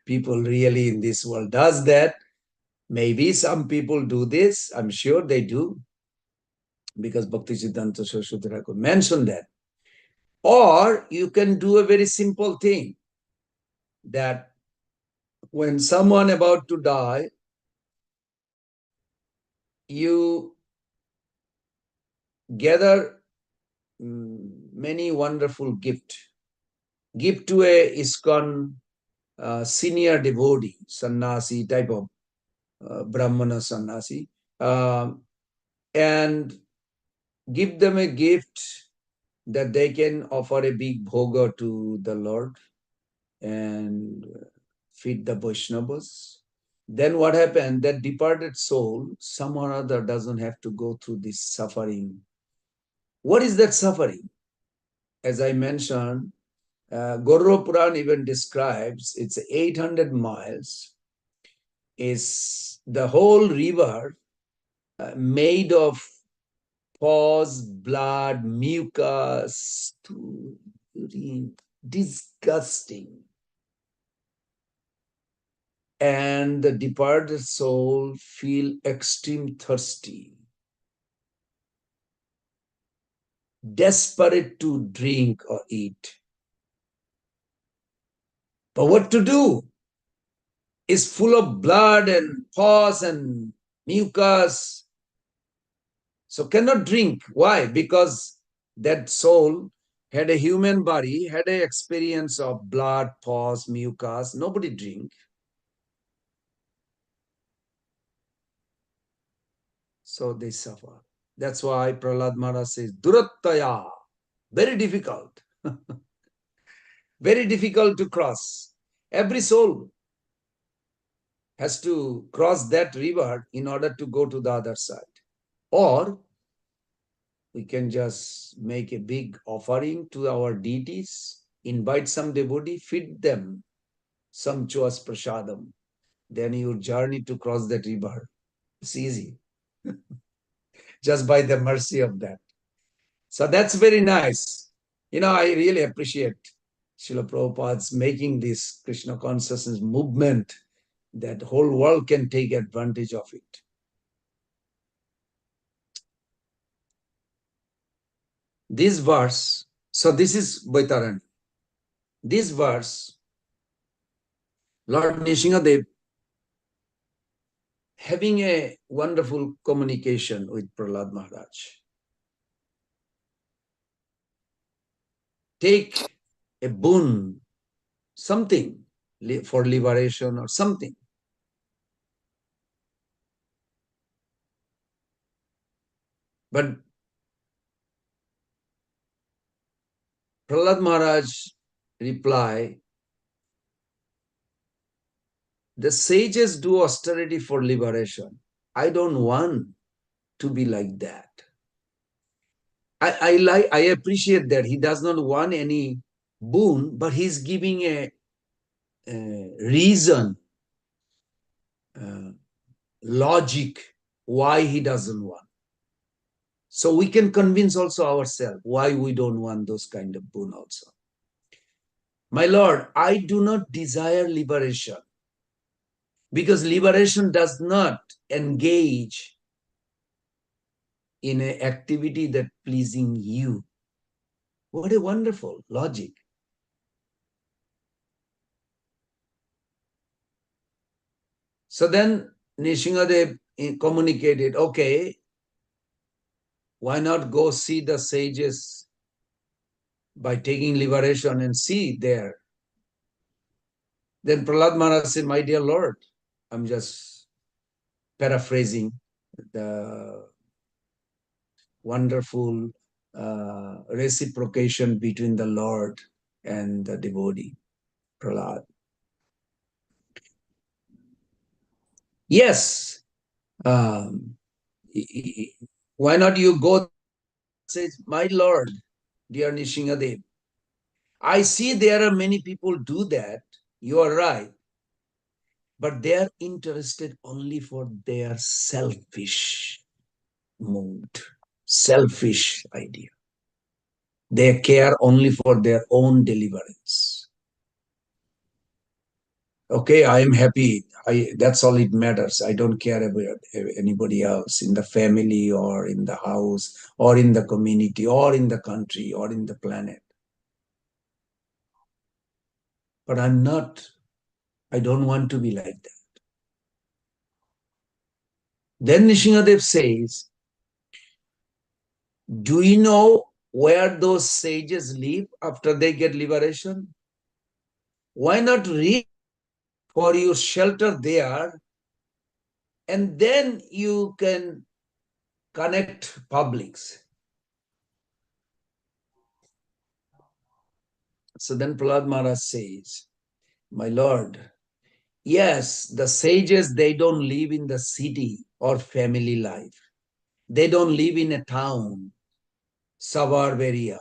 people really in this world does that. Maybe some people do this. I'm sure they do, because Bhakti Siddhanta Saraswati Thakur mentioned that. Or you can do a very simple thing, that when someone about to die, you gather many wonderful gifts. Give to a ISKCON senior devotee, sannyasi type of Brahmana sannyasi, and give them a gift that they can offer a big bhoga to the Lord and feed the Vaishnavas. Then what happened? That departed soul, somehow or other, doesn't have to go through this suffering. What is that suffering? As I mentioned, Gaura Puran even describes it's 800 miles. Is the whole river made of pus, blood, mucus, urine, disgusting. And the departed soul feel extreme thirsty, desperate to drink or eat. But what to do? Is full of blood and pus and mucus. So cannot drink. Why? Because that soul had a human body, had an experience of blood, pus, mucus. Nobody drink. So they suffer. That's why Prahlad Maharaj says, Durattaya, very difficult. Very difficult to cross. Every soul has to cross that river in order to go to the other side. Or we can just make a big offering to our deities, invite some devotee, feed them sumptuous prasadam. Then your journey to cross that river is easy. Just by the mercy of that. So that's very nice. I really appreciate Srila Prabhupada's making this Krishna consciousness movement that whole world can take advantage of it. This verse, so this is Baitarani. this verse, Lord Nishingadev having a wonderful communication with Prahlad Maharaj. Take a boon, something for liberation or something. But Prahlad Maharaj reply, the sages do austerity for liberation. I don't want to be like that. I appreciate that he does not want any boon, but he's giving a reason, logic why he doesn't want. So we can convince also ourselves why we don't want those kind of boon also. My Lord, I do not desire liberation because liberation does not engage in an activity that pleasing you. What a wonderful logic. So then Nishingadev communicated, okay, why not go see the sages by taking liberation and see there. Then Prahlad Maharaj said, my dear Lord, I'm just paraphrasing the wonderful reciprocation between the Lord and the devotee, Prahlad. Yes, why not you go, says, my Lord, dear Nishingadev, I see there are many people do that, you are right, but they are interested only for their selfish mood, selfish idea. They care only for their own deliverance. Okay, I am happy. That's all it matters. I don't care about anybody else in the family or in the house or in the community or in the country or in the planet. But I don't want to be like that. Then Nishingadev says, do you know where those sages live after they get liberation? Why not reach for your shelter there, and then you can connect publics. So then Prahlad Maharaj says, my Lord, yes, the sages, they don't live in the city or family life. They don't live in a town, suburb area.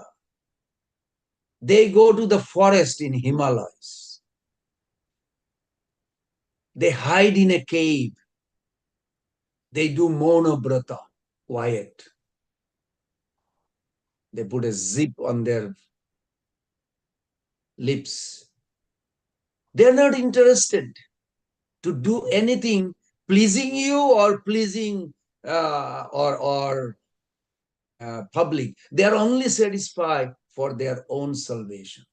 They go to the forest in Himalayas. They hide in a cave. They do monobrata, quiet. They put a zip on their lips. They're not interested to do anything pleasing you or pleasing public. They are only satisfied for their own salvation.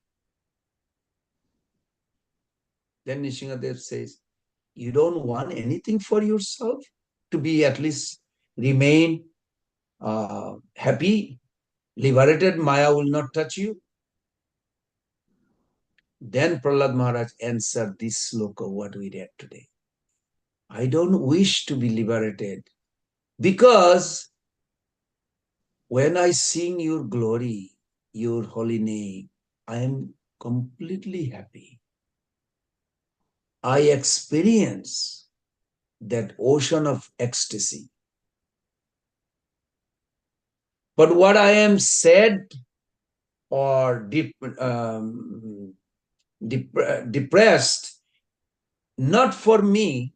Then Nishingadev says, you don't want anything for yourself to be at least remain happy, liberated, Maya will not touch you. Then Prahlad Maharaj answered this sloka, what we read today. I don't wish to be liberated because when I sing your glory, your holy name, I am completely happy. I experience that ocean of ecstasy. But what I am sad or depressed, not for me,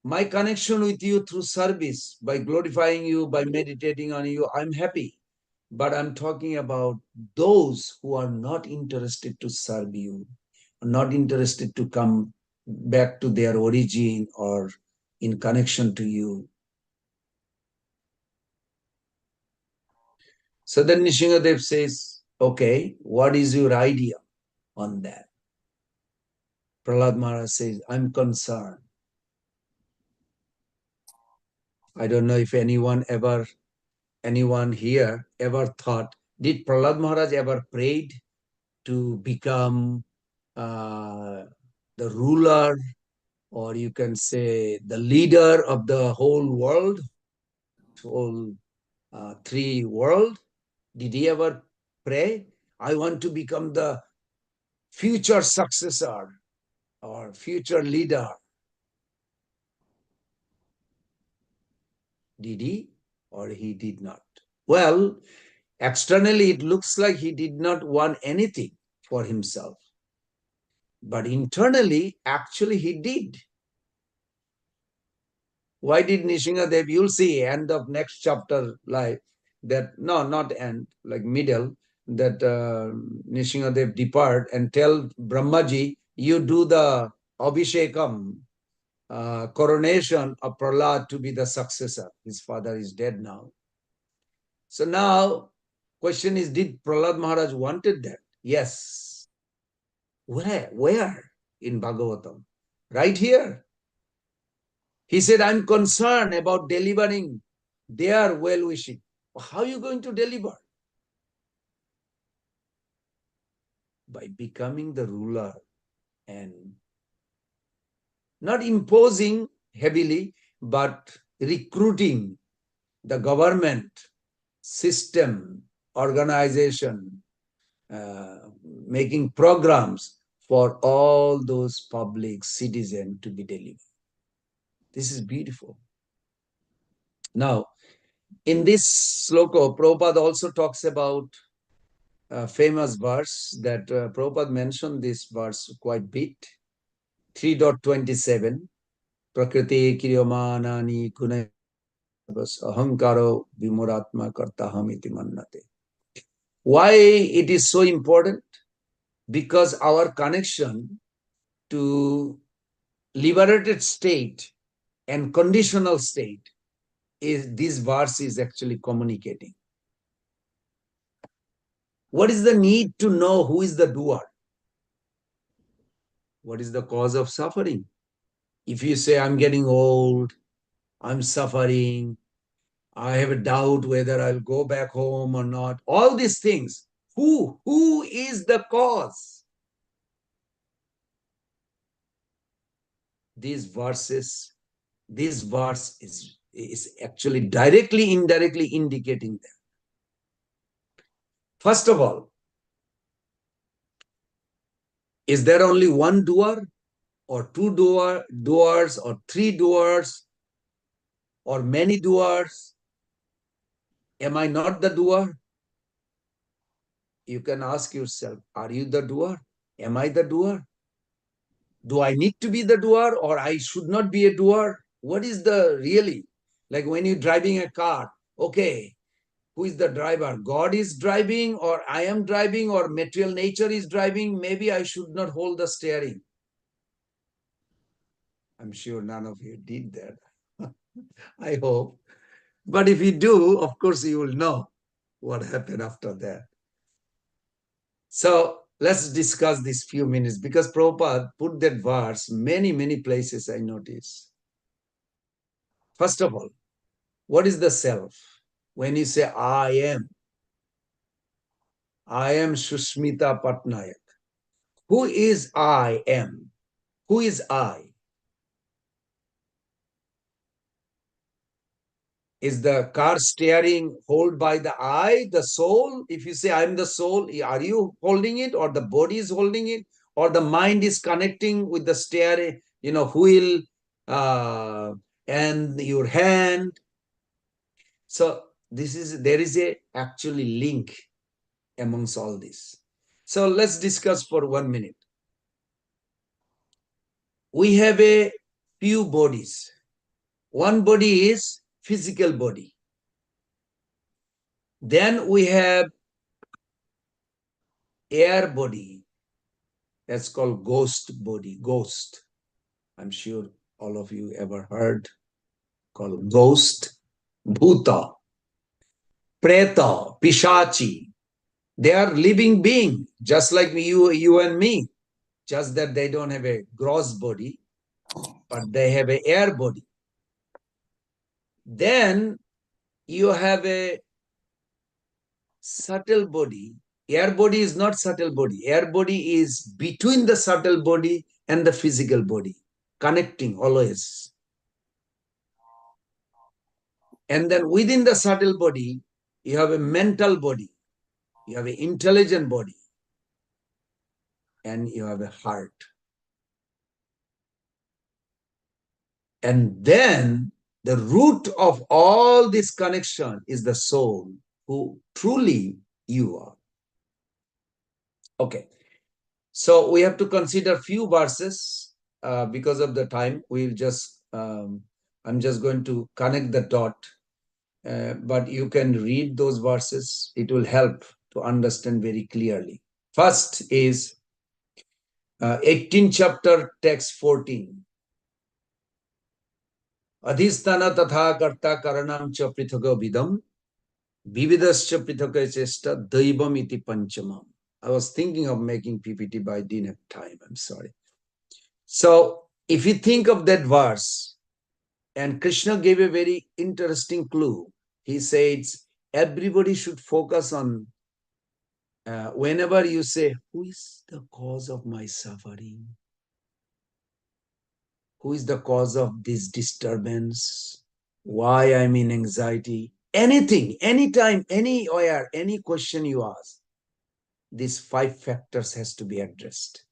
my connection with you through service, by glorifying you, by meditating on you, I'm happy. But I'm talking about those who are not interested to serve you, not interested to come back to their origin or in connection to you. So then Nishingadev says, okay, what is your idea? on that. Prahlad Maharaj says, I'm concerned. I don't know if anyone here ever thought, did Prahlad Maharaj ever prayed to become the ruler, or you can say the leader of the whole world, whole three world? Did he ever pray, I want to become the future successor or future leader? Did he or he did not? Well, externally it looks like he did not want anything for himself. But internally, actually he did. Why did Nishingadev? You'll see end of next chapter, like that, no, not end, like middle, that Nishingadev depart and tell Brahmaji, you do the Abhishekam, coronation of Prahlad to be the successor. His father is dead now. So now, question is, did Prahlad Maharaj wanted that? Yes. Where? Where? In Bhagavatam. Right here. He said, I'm concerned about delivering their well-wishing. How are you going to deliver? By becoming the ruler and not imposing heavily, but recruiting the government, system, organization, making programs for all those public citizens to be delivered. This is beautiful. Now, in this sloka, Prabhupada also talks about a famous verse that Prabhupada mentioned this verse quite bit, 3.27, Prakriti Kiryamanani Kunai Ahankaro Vimuratma Kartaham iti mannate. Why it is so important? Because our connection to liberated state and conditional state is this verse is actually communicating. What is the need to know who is the doer? What is the cause of suffering? If you say, I'm getting old, I'm suffering, I have a doubt whether I'll go back home or not, all these things, who is the cause? This verse is actually directly, indirectly indicating that. First of all, is there only one doer or two doers or three doers or many doers? Am I not the doer? You can ask yourself, are you the doer? Am I the doer? Do I need to be the doer or I should not be a doer? What is the really? Like when you're driving a car, okay, who is the driver? God is driving or I am driving or material nature is driving? Maybe I should not hold the steering. I'm sure none of you did that. I hope. But if you do, of course, you will know what happened after that. So let's discuss this few minutes because Prabhupada put that verse many, many places I notice. First of all, what is the self? When you say, I am Sushmita Patnaik. Who is I am? Who is I? Is the car steering held by the I, the soul? If you say, I'm the soul, are you holding it or the body is holding it? Or the mind is connecting with the steering, wheel and your hand? So there is a actually link amongst all this. So let's discuss for 1 minute. We have a few bodies. One body is physical body. Then we have air body. That's called ghost body. Ghost. I'm sure all of you ever heard called ghost, bhuta, preta, pishachi. They are living being, just like you and me, just that they don't have a gross body, but they have an air body. Then you have a subtle body. Air body is not subtle body. Air body is between the subtle body and the physical body, connecting always. And then within the subtle body, you have a mental body, you have an intelligent body, and you have a heart. And then the root of all this connection is the soul, who truly you are. Okay. So we have to consider few verses because of the time. We'll just, I'm just going to connect the dot, but you can read those verses. It will help to understand very clearly. First is 18 chapter, text 14. Adhisthana tatha karta karanam cha prithaga vidam vividascha prithaga chesta daivam iti panchamam. I was thinking of making PPT, but I didn't have time. I'm sorry. So if you think of that verse, and Krishna gave a very interesting clue. He says, everybody should focus on, whenever you say, who is the cause of my suffering? Who is the cause of this disturbance? Why I'm in anxiety? Anything, anytime, anywhere, any question you ask, these 5 factors has to be addressed.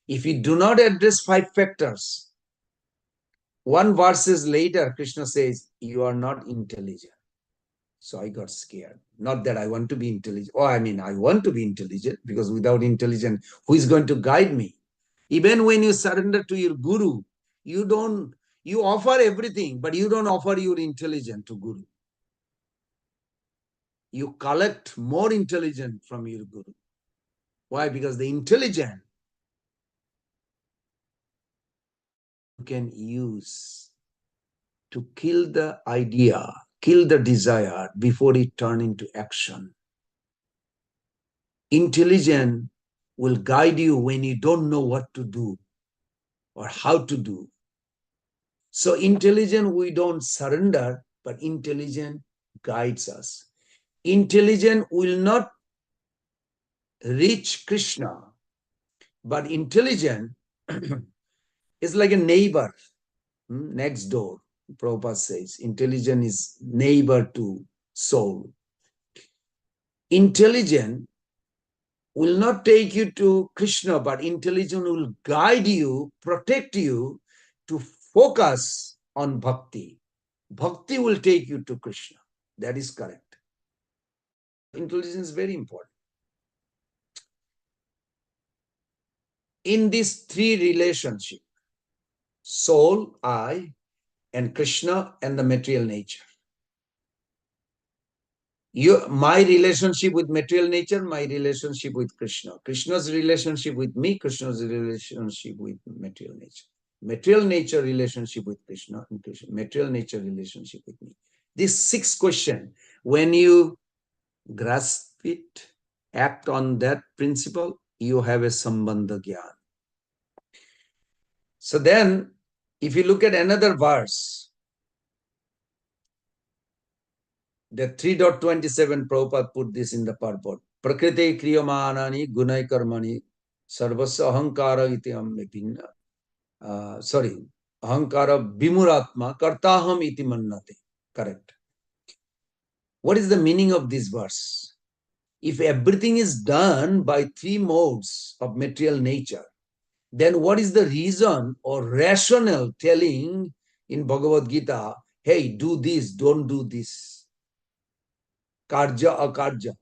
If you do not address 5 factors, one verses later, Krishna says, you are not intelligent. So I got scared. Not that I want to be intelligent. Oh, I mean, I want to be intelligent, because without intelligence, who is going to guide me? Even when you surrender to your guru, you offer everything, but you don't offer your intelligence to guru. You collect more intelligence from your guru. Why? Because the intelligence you can use to kill the idea, kill the desire before it turns into action. Intelligence will guide you when you don't know what to do or how to do. So intelligence we don't surrender, but intelligence guides us. Intelligence will not reach Krishna, but intelligence is like a neighbor next door. Prabhupada says intelligence is neighbor to soul. Intelligence will not take you to Krishna, but intelligence will guide you, protect you to focus on bhakti. Bhakti will take you to Krishna. That is correct. Intelligence is very important. In these 3 relationships, soul, I, and Krishna, and the material nature. My relationship with material nature, my relationship with Krishna. Krishna's relationship with me, Krishna's relationship with material nature. Material nature relationship with Krishna, and Krishna, material nature relationship with me. These 6 questions, when you grasp it, act on that principle, you have a sambandha gyan. So then, if you look at another verse, the 3.27, Prabhupada put this in the purport. Prakriti kriyamanani gunai karmani sarvasya ahankara iti bhinna. Sorry, ahankara vimuratma kartaham iti mannate. Correct. What is the meaning of this verse? If everything is done by 3 modes of material nature, then what is the reason or rationale telling in Bhagavad Gita, hey, do this, don't do this? Karja, akarja.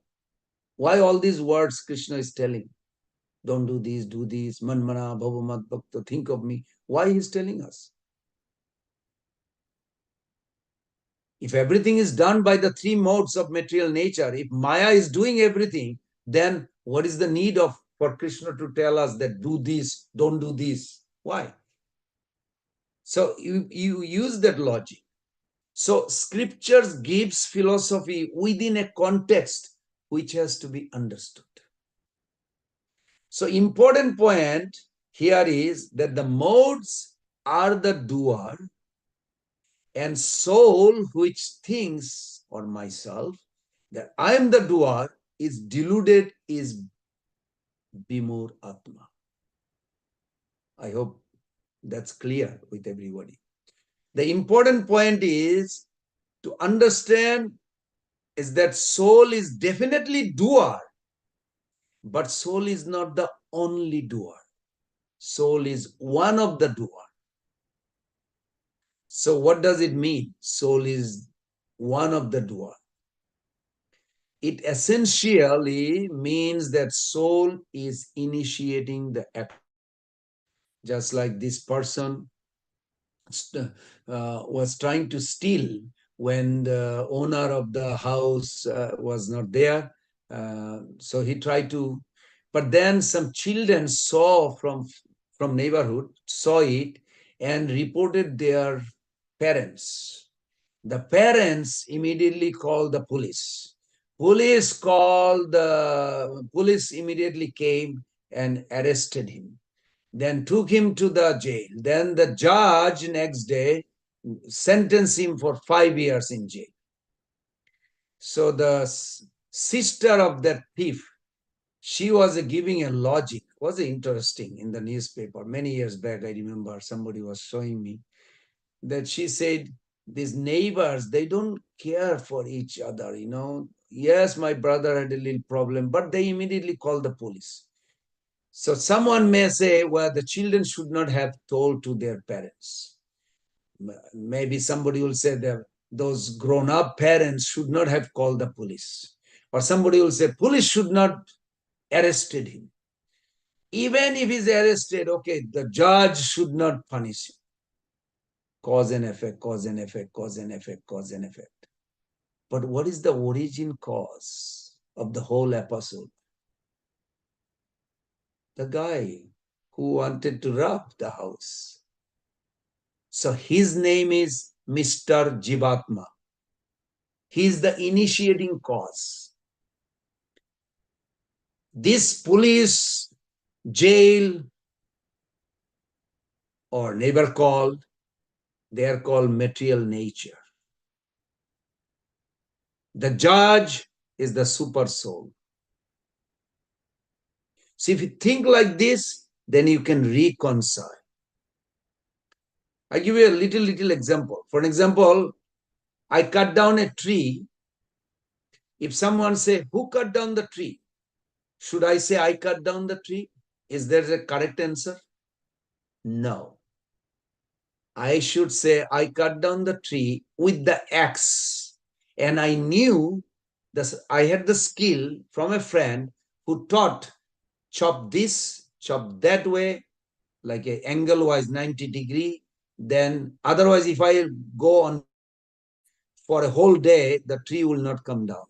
Why all these words Krishna is telling? Don't do this, manmana, bhavamat, bhakta, think of me. Why he is telling us? If everything is done by the 3 modes of material nature, if Maya is doing everything, then what is the need for Krishna to tell us that do this, don't do this? Why? So you use that logic. So scriptures gives philosophy within a context which has to be understood. So important point here is that the modes are the doer, and soul which thinks, or myself, that I am the doer is deluded, is Bimur Atma. I hope that's clear with everybody. The important point is to understand is that soul is definitely doer, but soul is not the only doer. Soul is one of the doer. So what does it mean? Soul is one of the doer. It essentially means that soul is initiating the act. Just like this person was trying to steal when the owner of the house was not there. So he tried to, but then some children saw from neighborhood, saw it and reported their parents. The parents immediately called the police. Police immediately came and arrested him, then took him to the jail. Then the judge next day sentenced him for 5 years in jail. So the sister of that thief, she was giving a logic. Was interesting in the newspaper. Many years back, I remember somebody was showing me that she said, these neighbors, they don't care for each other, you know. Yes, my brother had a little problem, but they immediately call the police. So someone may say, well, the children should not have told to their parents. Maybe somebody will say that those grown-up parents should not have called the police. Or somebody will say, police should not arrested him. Even if he's arrested, okay, the judge should not punish him. Cause and effect, cause and effect, cause and effect, cause and effect. But what is the origin cause of the whole episode? The guy who wanted to rob the house. So his name is Mr. Jivatma. He is the initiating cause. This police, jail, or neighbor called, they are called material nature. The judge is the super soul. So if you think like this, then you can reconcile. I give you a little example. For example, I cut down a tree. If someone say, who cut down the tree? Should I say I cut down the tree? Is there a correct answer? No. I should say I cut down the tree with the axe. And I knew this, I had the skill from a friend who taught chop this, chop that way, like an angle-wise 90 degree. Then otherwise, if I go on for a whole day, the tree will not come down.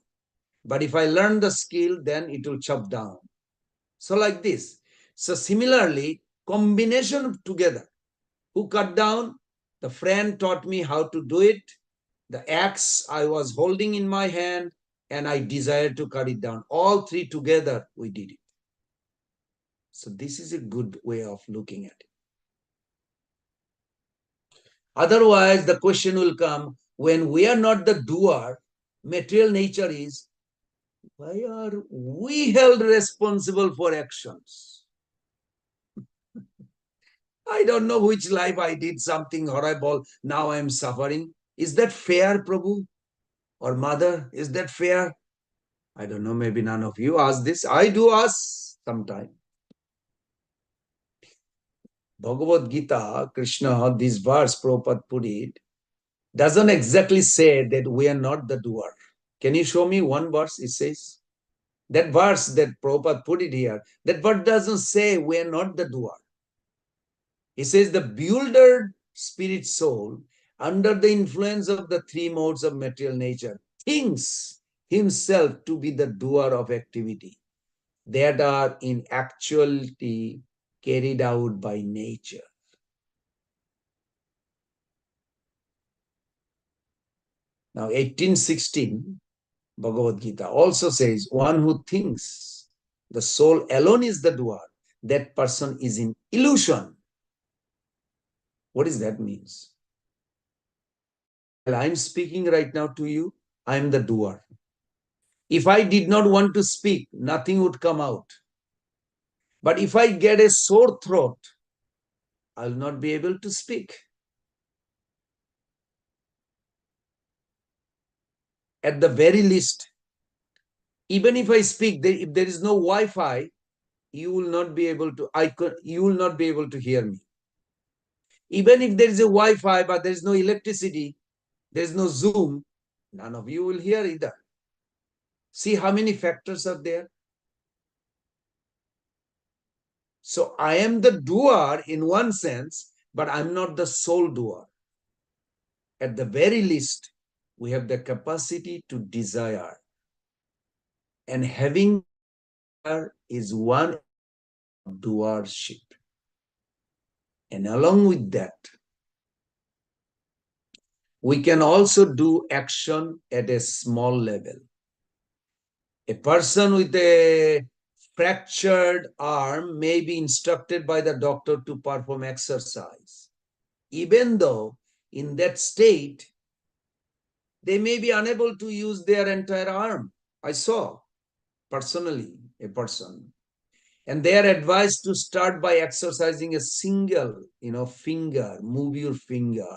But if I learn the skill, then it will chop down. So like this. So similarly, combination of together. Who cut down? The friend taught me how to do it. The axe I was holding in my hand, and I desired to cut it down. All three together, we did it. So this is a good way of looking at it. Otherwise, the question will come, when we are not the doer, material nature is, why are we held responsible for actions? I don't know which life I did something horrible. Now I am suffering. Is that fair, Prabhu? Or Mother? Is that fair? I don't know. Maybe none of you ask this. I do ask sometimes. Bhagavad Gita, Krishna, this verse, Prabhupada put it, doesn't exactly say that we are not the doer. Can you show me one verse it says? That verse that Prabhupada put it here, that verse doesn't say we are not the doer. It says the bewildered spirit soul, under the influence of the three modes of material nature, thinks himself to be the doer of activity that are in actuality carried out by nature. Now, 1816, Bhagavad Gita also says, one who thinks the soul alone is the doer, that person is in illusion. What does that mean? While I'm speaking right now to you, I'm the doer. If I did not want to speak, nothing would come out. But if I get a sore throat, I'll not be able to speak. At the very least, even if I speak, if there is no Wi-Fi, you will not be able to, you will not be able to hear me. Even if there is a Wi-Fi, but there is no electricity, there is no Zoom, none of you will hear either. See how many factors are there? So I am the doer in one sense, but I'm not the sole doer. At the very least, we have the capacity to desire. And having is one doership. And along with that, we can also do action at a small level. A person with a fractured arm may be instructed by the doctor to perform exercise. Even though in that state, they may be unable to use their entire arm. I saw personally a person, and they are advised to start by exercising a single, finger, move your finger,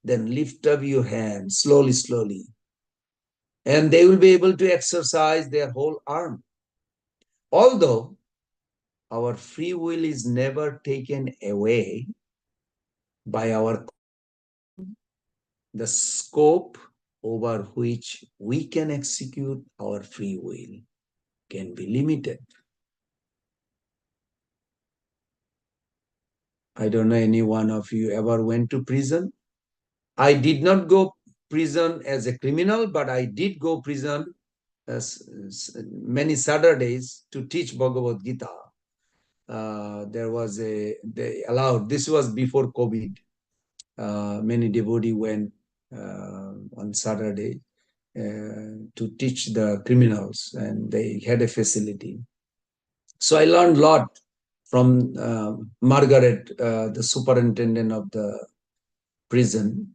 then lift up your hand slowly, slowly. And they will be able to exercise their whole arm. Although our free will is never taken away by the scope over which we can execute our free will can be limited. I don't know any one of you ever went to prison. I did not go prison as a criminal, but I did go prison many Saturdays to teach Bhagavad Gita. They allowed, this was before COVID. Many devotees went on Saturday to teach the criminals, and they had a facility. So I learned a lot from Margaret, the superintendent of the prison.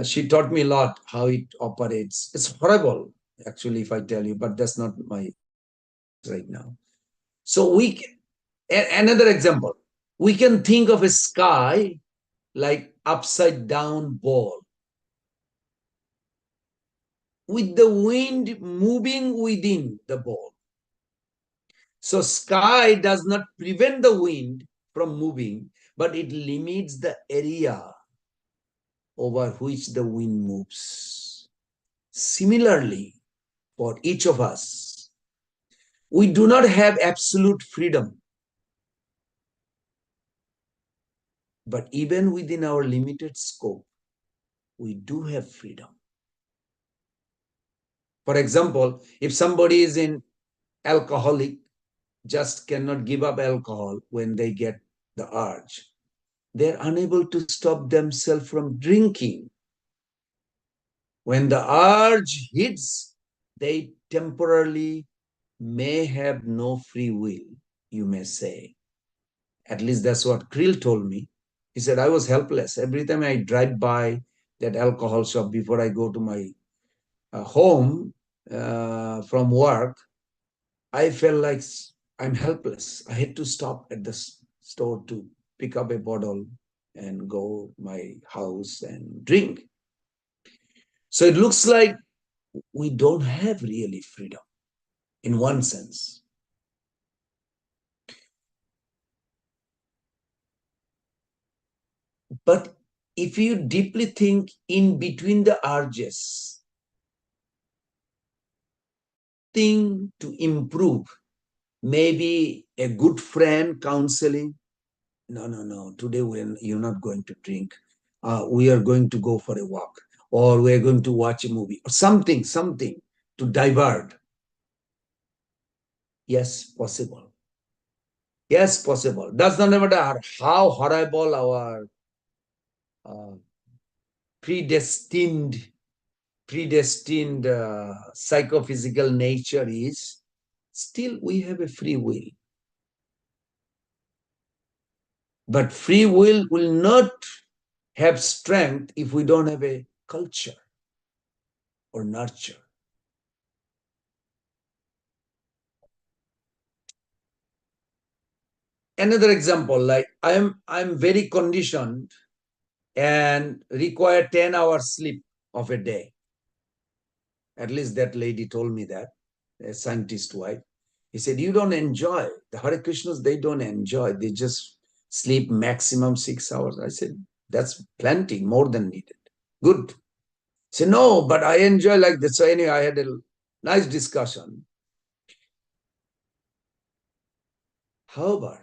She taught me a lot how it operates. It's horrible, actually, if I tell you, but that's not my right now. So another example, we can think of a sky like upside down ball with the wind moving within the ball. So sky does not prevent the wind from moving, but it limits the area over which the wind moves. Similarly, for each of us, we do not have absolute freedom. But even within our limited scope, we do have freedom. For example, if somebody is in alcoholic, just cannot give up alcohol when they get the urge, they're unable to stop themselves from drinking. When the urge hits, they temporarily may have no free will, you may say. At least that's what Krill told me. He said, I was helpless. Every time I drive by that alcohol shop before I go to my home from work, I felt like I'm helpless. I had to stop at the store to pick up a bottle and go my house and drink. So it looks like we don't have really freedom in one sense. But if you deeply think in between the urges, thing to improve, maybe a good friend counseling, no, today you're not going to drink. We are going to go for a walk, or we're going to watch a movie, or something to divert. Yes, possible. Yes, possible. Does not matter how horrible our predestined predestined psychophysical nature is, still we have a free will. But free will not have strength if we don't have a culture or nurture. Another example, like I'm very conditioned and require 10 hours sleep of a day. At least that lady told me that, a scientist wife. He said, you don't enjoy. The Hare Krishnas, they don't enjoy. They just sleep maximum 6 hours. I said, that's plenty, more than needed. Good. He said, no, but I enjoy like that. So anyway, I had a nice discussion. However,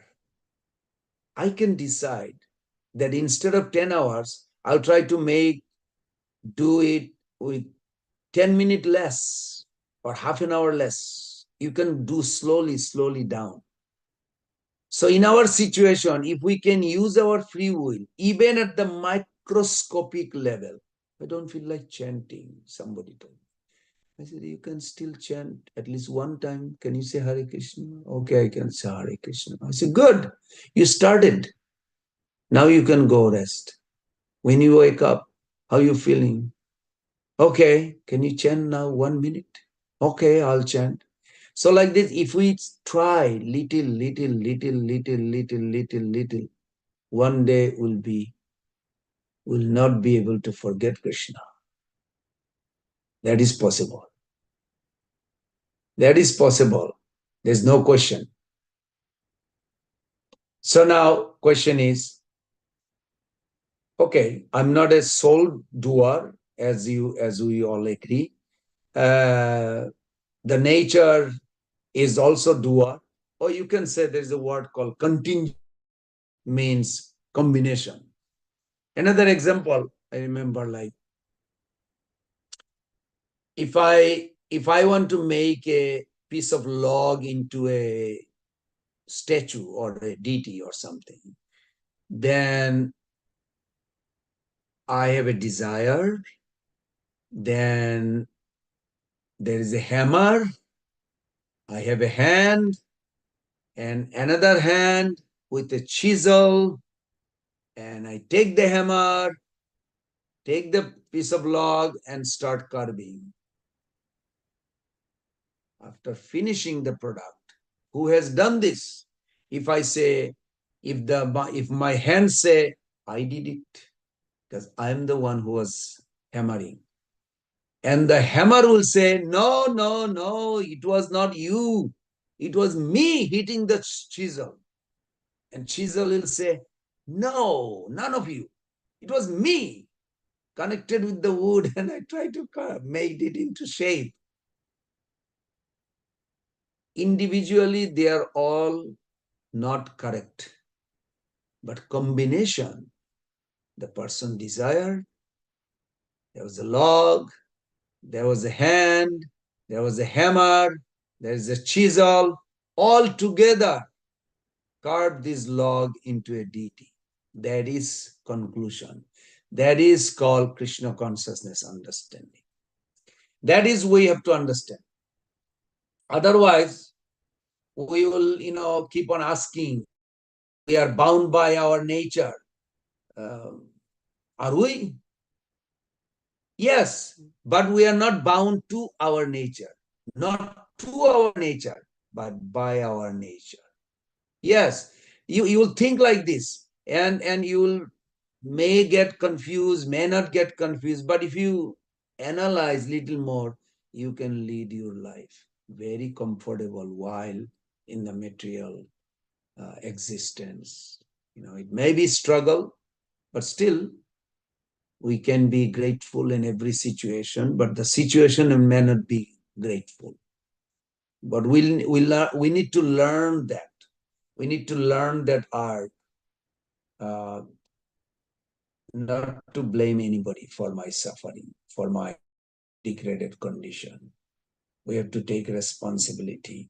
I can decide that instead of 10 hours, I'll try to do it with 10 minutes less or half an hour less. You can do slowly down. So in our situation, if we can use our free will, even at the microscopic level, I don't feel like chanting, somebody told me. I said, you can still chant at least one time. Can you say Hare Krishna? Okay, I can say Hare Krishna. I said, good, you started. Now you can go rest. When you wake up, how you feeling? Okay, can you chant now 1 minute? Okay, I'll chant. So like this, if we try little, one day will not be able to forget Krishna. That is possible. That is possible. There's no question. So now question is, okay, I'm not a soul doer, as we all agree. The nature is also doer. Or you can say there's a word called contingent, means combination. Another example, I remember, like if I want to make a piece of log into a statue or a deity or something, then I have a desire, then there is a hammer, I have a hand, and another hand with a chisel, and I take the hammer, take the piece of log and start carving. After finishing the product, who has done this? If I say, if my hands say, I did it, because I'm the one who was hammering. And the hammer will say, no, it was not you. It was me hitting the chisel. And chisel will say, no, none of you. It was me connected with the wood and I tried to make it into shape. Individually, they are all not correct. But combination, the person desired, there was a log, there was a hand, there was a hammer, there is a chisel, all together carved this log into a deity. That is conclusion. That is called Krishna consciousness understanding. That is we have to understand. Otherwise, we will, keep on asking. We are bound by our nature. Are we? Yes, but we are not bound to our nature. Not to our nature, but by our nature. Yes, you will think like this, and you will may get confused, may not get confused, but if you analyze little more, you can lead your life very comfortable while in the material existence. It may be struggle, but still we can be grateful in every situation, but the situation may not be grateful. But we need to learn that. We need to learn that art, not to blame anybody for my suffering, for my degraded condition. We have to take responsibility.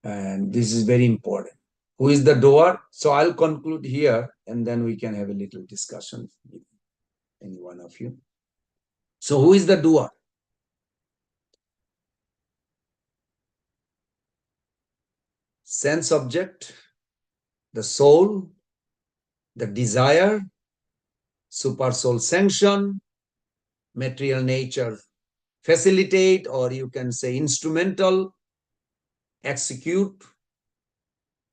And this is very important. Who is the doer? So I'll conclude here and then we can have a little discussion with any one of you. So who is the doer? Sense object, the soul, the desire, super soul sanction, material nature facilitate, or you can say instrumental, execute,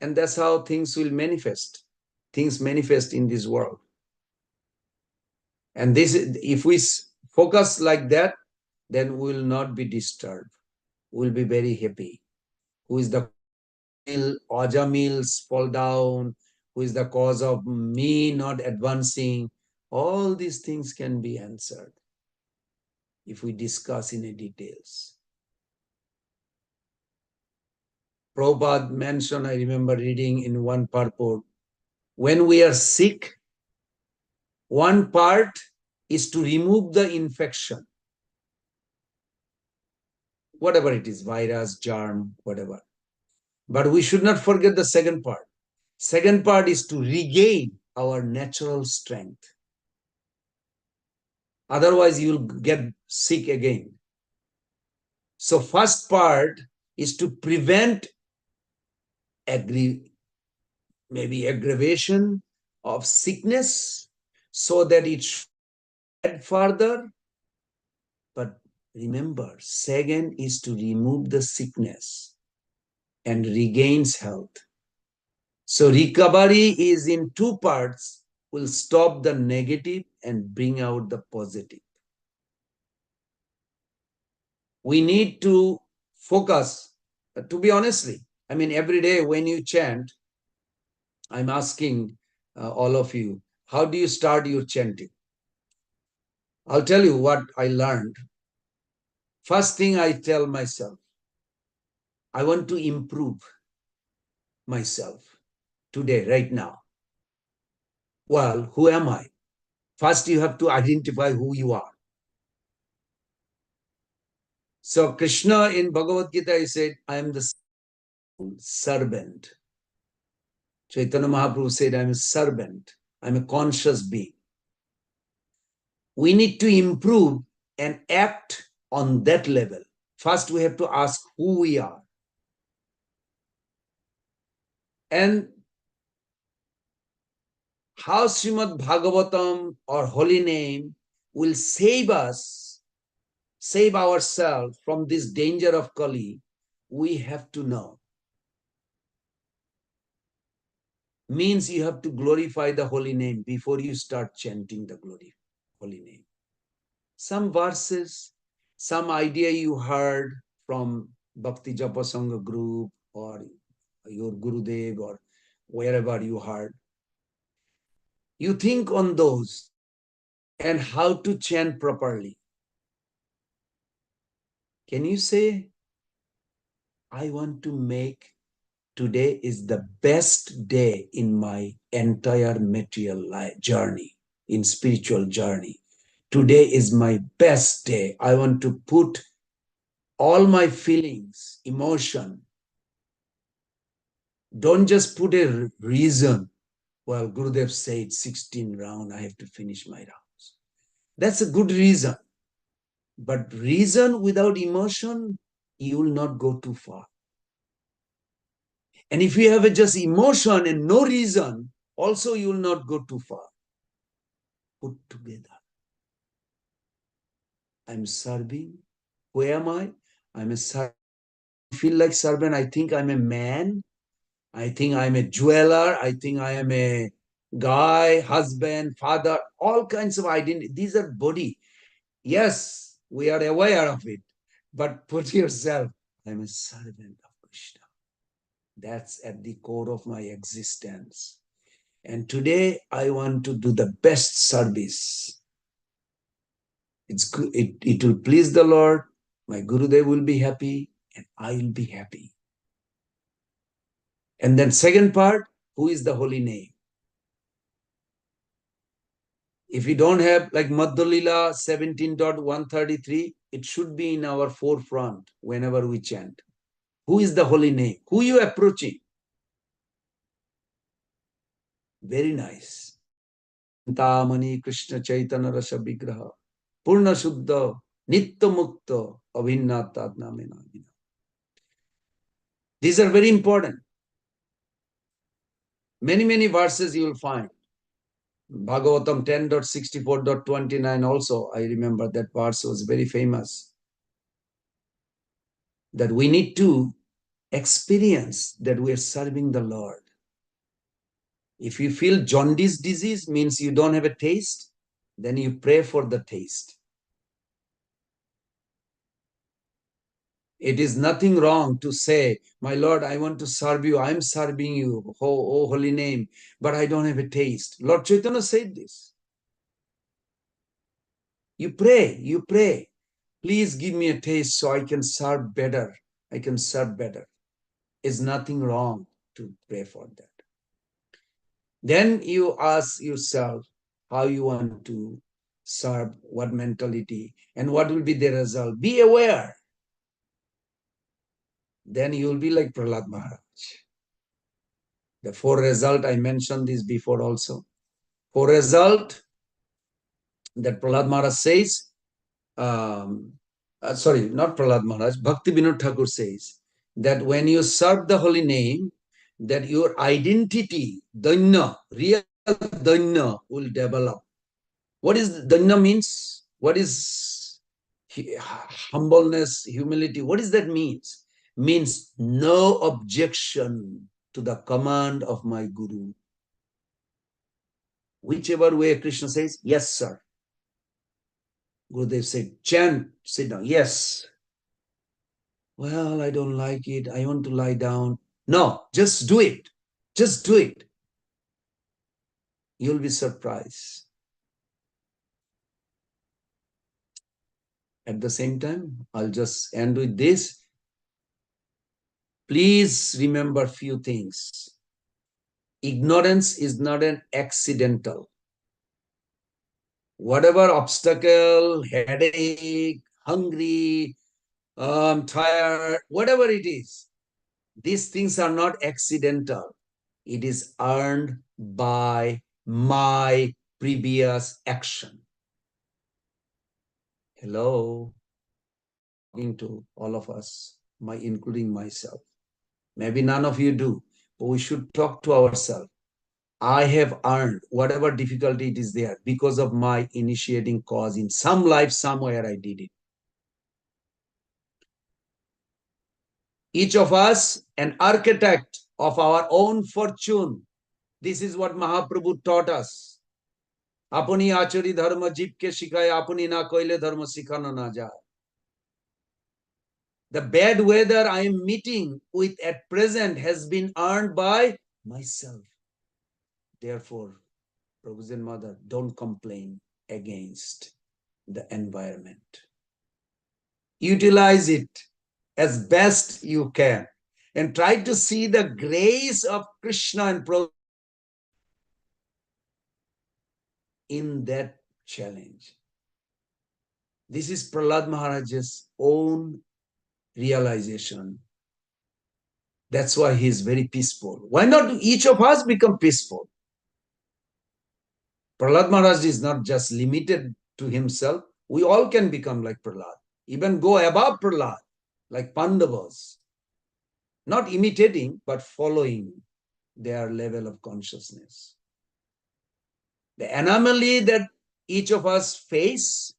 and that's how things will manifest. Things manifest in this world. And this, if we focus like that, then we will not be disturbed. We'll be very happy. Who is the Aja mills fall down? Who is the cause of me not advancing? All these things can be answered if we discuss in details. Prabhupada mentioned, I remember reading in one purport, when we are sick, one part is to remove the infection, whatever it is, virus, germ, whatever. But we should not forget the second part. Second part is to regain our natural strength. Otherwise, you will get sick again. So first part is to prevent maybe aggravation of sickness so that it should spread further. But remember, second is to remove the sickness and regains health. So recovery is in two parts, will stop the negative and bring out the positive. We need to focus, to be honestly, I mean, every day when you chant, I'm asking all of you, how do you start your chanting? I'll tell you what I learned. First thing I tell myself, I want to improve myself today, right now. Well, who am I? First, you have to identify who you are. So Krishna in Bhagavad Gita, he said, I am the servant. Chaitanya Mahaprabhu said, I am a servant. I am a conscious being. We need to improve and act on that level. First, we have to ask who we are. And how Srimad Bhagavatam or holy name will save us, save ourselves from this danger of Kali, we have to know. Means you have to glorify the holy name before you start chanting the holy name. Some verses, some idea you heard from Bhakti Japa Sanga group or your Gurudev or wherever you heard. You think on those and how to chant properly. Can you say, I want to make today is the best day in my entire material life journey, in spiritual journey. Today is my best day. I want to put all my feelings, emotion. Don't just put a reason. Well, Gurudev said 16 rounds, I have to finish my rounds. That's a good reason. But reason without emotion, you will not go too far. And if you have just emotion and no reason, also you will not go too far. Put together. I'm serving. Who am I? I'm a servant. I feel like servant. I think I'm a man. I think I'm a jeweler. I think I am a guy, husband, father, all kinds of identity. These are body. Yes, we are aware of it. But put yourself, I'm a servant of Krishna. That's at the core of my existence. And today I want to do the best service. It's good. It will please the Lord. My Gurudev will be happy and I will be happy. And then second part, who is the holy name? If we don't have like Madhulila 17.133, it should be in our forefront whenever we chant. Who is the holy name? Who you approaching? Very nice. Tamani Krishna Chaitanya Rasa Vigraha. Purna Shuddha, Nitya Mukta, Abhinnata Namena. These are very important. Many verses you will find. Bhagavatam 10.64.29 also, I remember that verse was very famous. That we need to experience that we are serving the Lord. If you feel jaundice disease, means you don't have a taste, then you pray for the taste. It is nothing wrong to say, my Lord, I want to serve you. I'm serving you, oh holy name, but I don't have a taste. Lord Chaitanya said this. You pray. Please give me a taste so I can serve better. I can serve better. Is nothing wrong to pray for that. Then you ask yourself how you want to serve, what mentality, and what will be the result. Be aware. Then you will be like Prahlad Maharaj. The four result, I mentioned this before also. For result that Prahlad Maharaj says, sorry, not Prahlad Maharaj, Bhakti Vinod Thakur says that when you serve the holy name, that your identity, danya, real danya will develop. What is danya means? What is humbleness, humility? What does that means? Means no objection to the command of my Guru. Whichever way Krishna says, yes, sir. Gurudev said, chant, sit down. Yes. Well, I don't like it. I want to lie down. No, just do it. Just do it. You'll be surprised. At the same time, I'll just end with this. Please remember few things. Ignorance is not an accidental. Whatever obstacle, headache, hungry, tired, whatever it is, these things are not accidental. It is earned by my previous action. Hello, talking to all of us, including myself. Maybe none of you do, but we should talk to ourselves. I have earned whatever difficulty it is there because of my initiating cause. In some life, somewhere I did it. Each of us an architect of our own fortune. This is what Mahaprabhu taught us. Apuni achari dharma jibke shikaya apuni na koile dharma sikhana na jaya. The bad weather I am meeting with at present has been earned by myself. Therefore, Prabhu's and Mother, don't complain against the environment. Utilize it as best you can and try to see the grace of Krishna and Prabhu in that challenge. This is Prahlad Maharaj's own realization. That's why he is very peaceful. Why not each of us become peaceful? Prahlad Maharaj is not just limited to himself. We all can become like Prahlad. Even go above Prahlad, like Pandavas. Not imitating, but following their level of consciousness. The anomaly that each of us face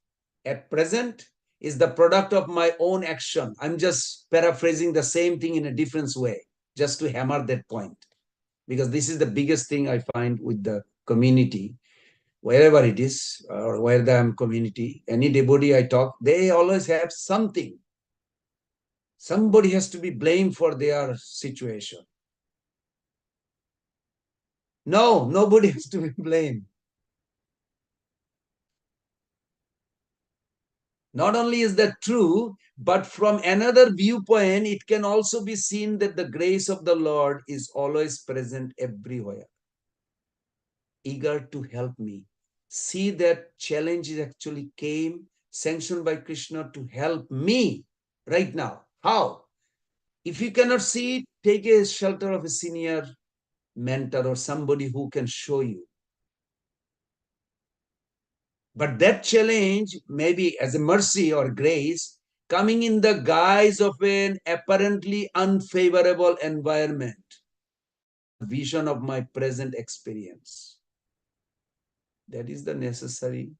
at present is the product of my own action. I'm just paraphrasing the same thing in a different way, just to hammer that point. Because this is the biggest thing I find with the community, wherever it is, or where I am community, any devotee I talk, they always have something. Somebody has to be blamed for their situation. No, nobody has to be blamed. Not only is that true, but from another viewpoint, it can also be seen that the grace of the Lord is always present everywhere, eager to help me. See that challenge actually came, sanctioned by Krishna to help me right now. How? If you cannot see it, take a shelter of a senior mentor or somebody who can show you. But that challenge may be as a mercy or grace coming in the guise of an apparently unfavorable environment, vision of my present experience. That is the necessary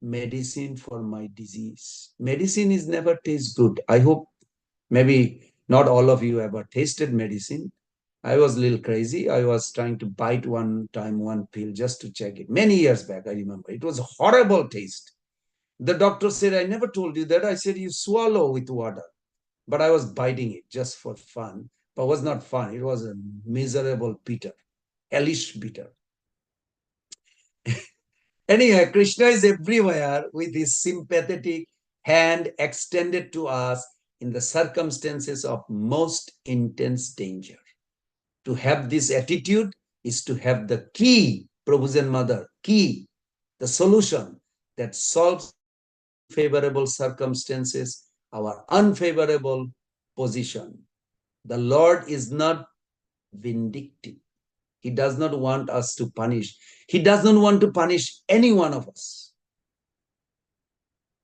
medicine for my disease. Medicine is never tastes good. I hope maybe not all of you ever tasted medicine. I was a little crazy. I was trying to bite one time one pill just to check it. Many years back, I remember. It was a horrible taste. The doctor said, I never told you that. I said, you swallow with water. But I was biting it just for fun. But it was not fun. It was a miserable bitter, hellish bitter. Anyway, Krishna is everywhere with his sympathetic hand extended to us in the circumstances of most intense danger. To have this attitude is to have the key, Prabhu's and Mother, key, the solution that solves favorable circumstances, our unfavorable position. The Lord is not vindictive. He does not want us to punish. He does not want to punish any one of us.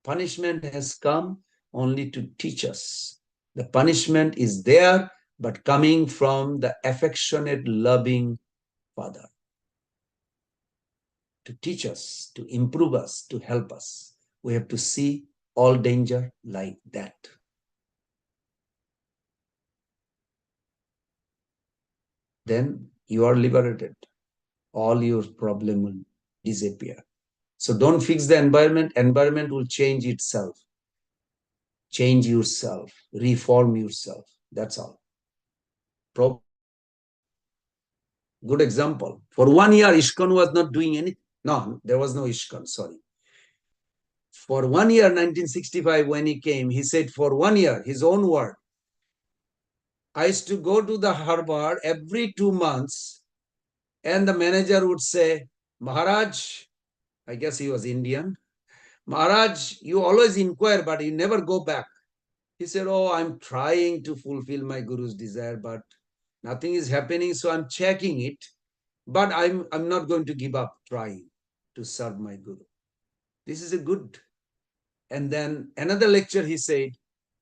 Punishment has come only to teach us. The punishment is there, but coming from the affectionate, loving Father. To teach us, to improve us, to help us. We have to see all danger like that. Then you are liberated. All your problem will disappear. So don't fix the environment. Environment will change itself. Change yourself. Reform yourself. That's all. Good example. For 1 year, ISKCON was not doing anything. No, there was no ISKCON, sorry. For 1 year, 1965, when he came, he said for 1 year, his own word, I used to go to the harbor every 2 months, and the manager would say, Maharaj, I guess he was Indian, Maharaj, you always inquire, but you never go back. He said, oh, I'm trying to fulfill my Guru's desire, but nothing is happening, so I'm checking it. But I'm not going to give up trying to serve my Guru. This is a good. And then another lecture he said,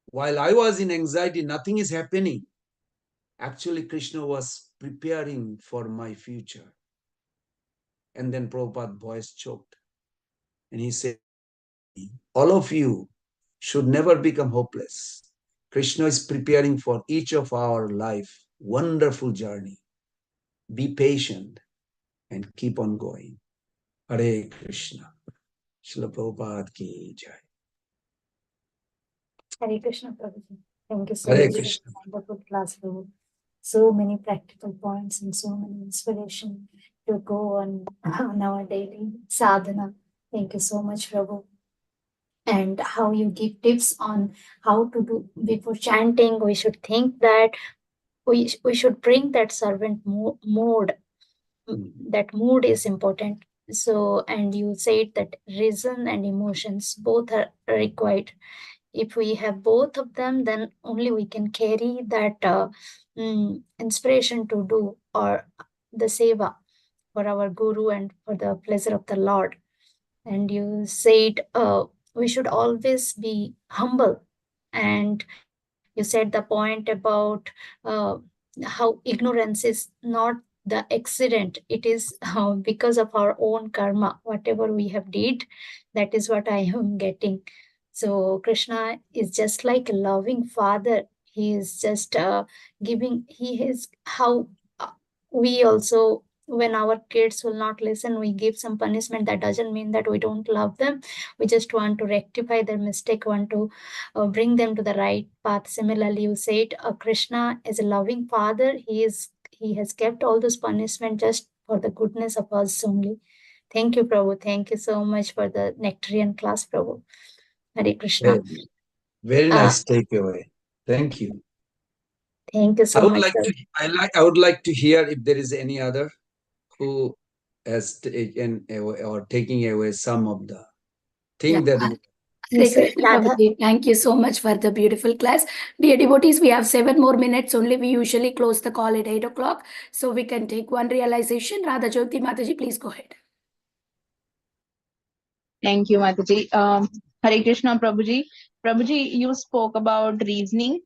while I was in anxiety, nothing is happening. Actually, Krishna was preparing for my future. And then Prabhupada's voice choked. And he said, all of you should never become hopeless. Krishna is preparing for each of our life wonderful journey. Be patient and keep on going. Hare Krishna. Srila Prabhupada ki jai. Hare Krishna, Prabhuji. Thank you so Hare much for Krishna. the wonderful class, Prabhu. So many practical points and so many inspiration to go on our daily sadhana. Thank you so much, Prabhu. And how you give tips on how to do before chanting. We should think that we should bring that servant mode. That mood is important. So, and you said that reason and emotions both are required. If we have both of them, then only we can carry that inspiration to do or the seva for our Guru and for the pleasure of the Lord. And you said we should always be humble. And you said the point about how ignorance is not the accident. It is because of our own karma. Whatever we have did, that is what I am getting. So Krishna is just like a loving father. He is just giving, he is how we also, when our kids will not listen, we give some punishment. That doesn't mean that we don't love them. We just want to rectify their mistake, want to bring them to the right path. Similarly, you said Krishna is a loving father. He has kept all those punishment just for the goodness of us only. Thank you, Prabhu. Thank you so much for the nectarian class, Prabhu. Hare Krishna. Very nice takeaway. Thank you. Thank you so much. I would like to hear if there is any other who has taken away or taking away some of the thing that you. Yes, Hare Krishna, Prabhuji. Thank you so much for the beautiful class. Dear devotees, we have 7 more minutes only. We usually close the call at 8 o'clock. So we can take one realization. Radha Jyoti Mataji, please go ahead. Thank you, Mataji. Hare Krishna, Prabhuji. Prabhuji, you spoke about reasoning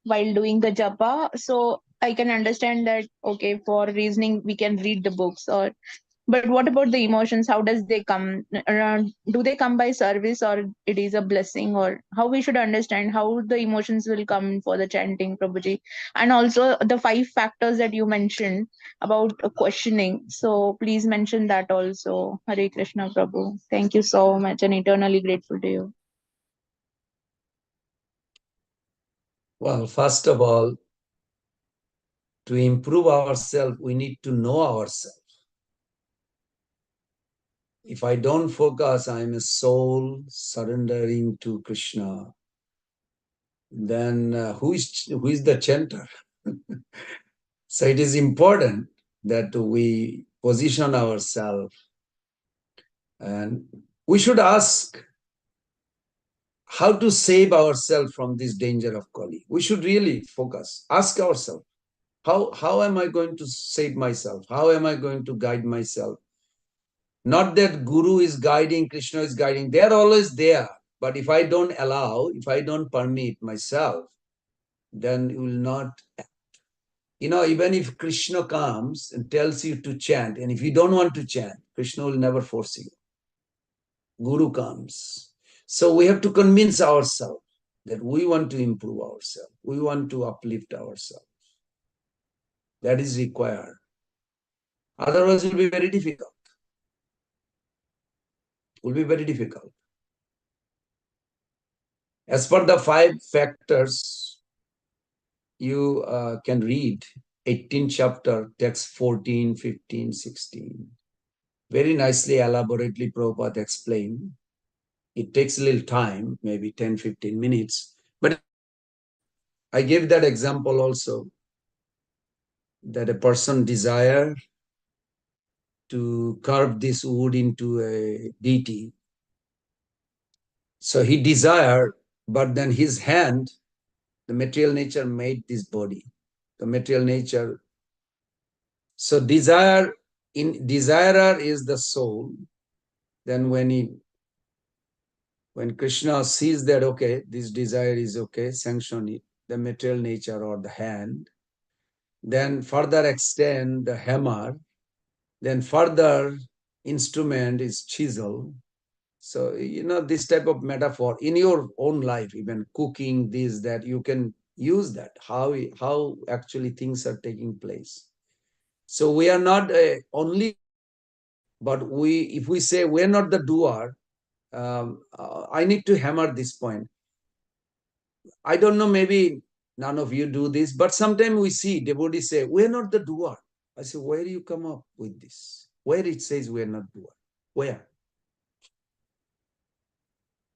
while doing the japa. So I can understand that, okay, for reasoning, we can read the books. But what about the emotions? How does they come? Do they come by service, or it is a blessing? Or how we should understand how the emotions will come for the chanting, Prabhuji? And also the 5 factors that you mentioned about questioning. So please mention that also. Hare Krishna, Prabhu. Thank you so much and eternally grateful to you. Well, first of all, to improve ourselves, we need to know ourselves. If I don't focus, I am a soul surrendering to Krishna, then who is the chanter? So it is important that we position ourselves, and we should ask how to save ourselves from this danger of Kali. We should really focus, ask ourselves, how am I going to save myself? How am I going to guide myself? Not that Guru is guiding, Krishna is guiding, they are always there. But if I don't allow, if I don't permit myself, then you will not. Even if Krishna comes and tells you to chant, and if you don't want to chant, Krishna will never force you. Guru comes. So we have to convince ourselves that we want to improve ourselves. We want to uplift ourselves. That is required. Otherwise, it will be very difficult. It will be very difficult. As per the 5 factors, you can read 18th chapter, text 14, 15, 16. Very nicely, elaborately, Prabhupada explained. It takes a little time, maybe 10, 15 minutes. But I gave that example also, that a person desire to carve this wood into a deity. So he desired, but then his hand, the material nature made this body. The material nature. So desirer is the soul. Then when Krishna sees that, okay, this desire is okay, sanction it, the material nature or the hand, then further extend the hammer, then further instrument is chisel. So, this type of metaphor in your own life, even cooking, this, that, you can use that, how actually things are taking place. So we are not only, but if we say we're not the doer, I need to hammer this point. I don't know, maybe none of you do this, but sometimes we see devotees say, we're not the doer. I say, where do you come up with this? Where it says we're not doer? Where?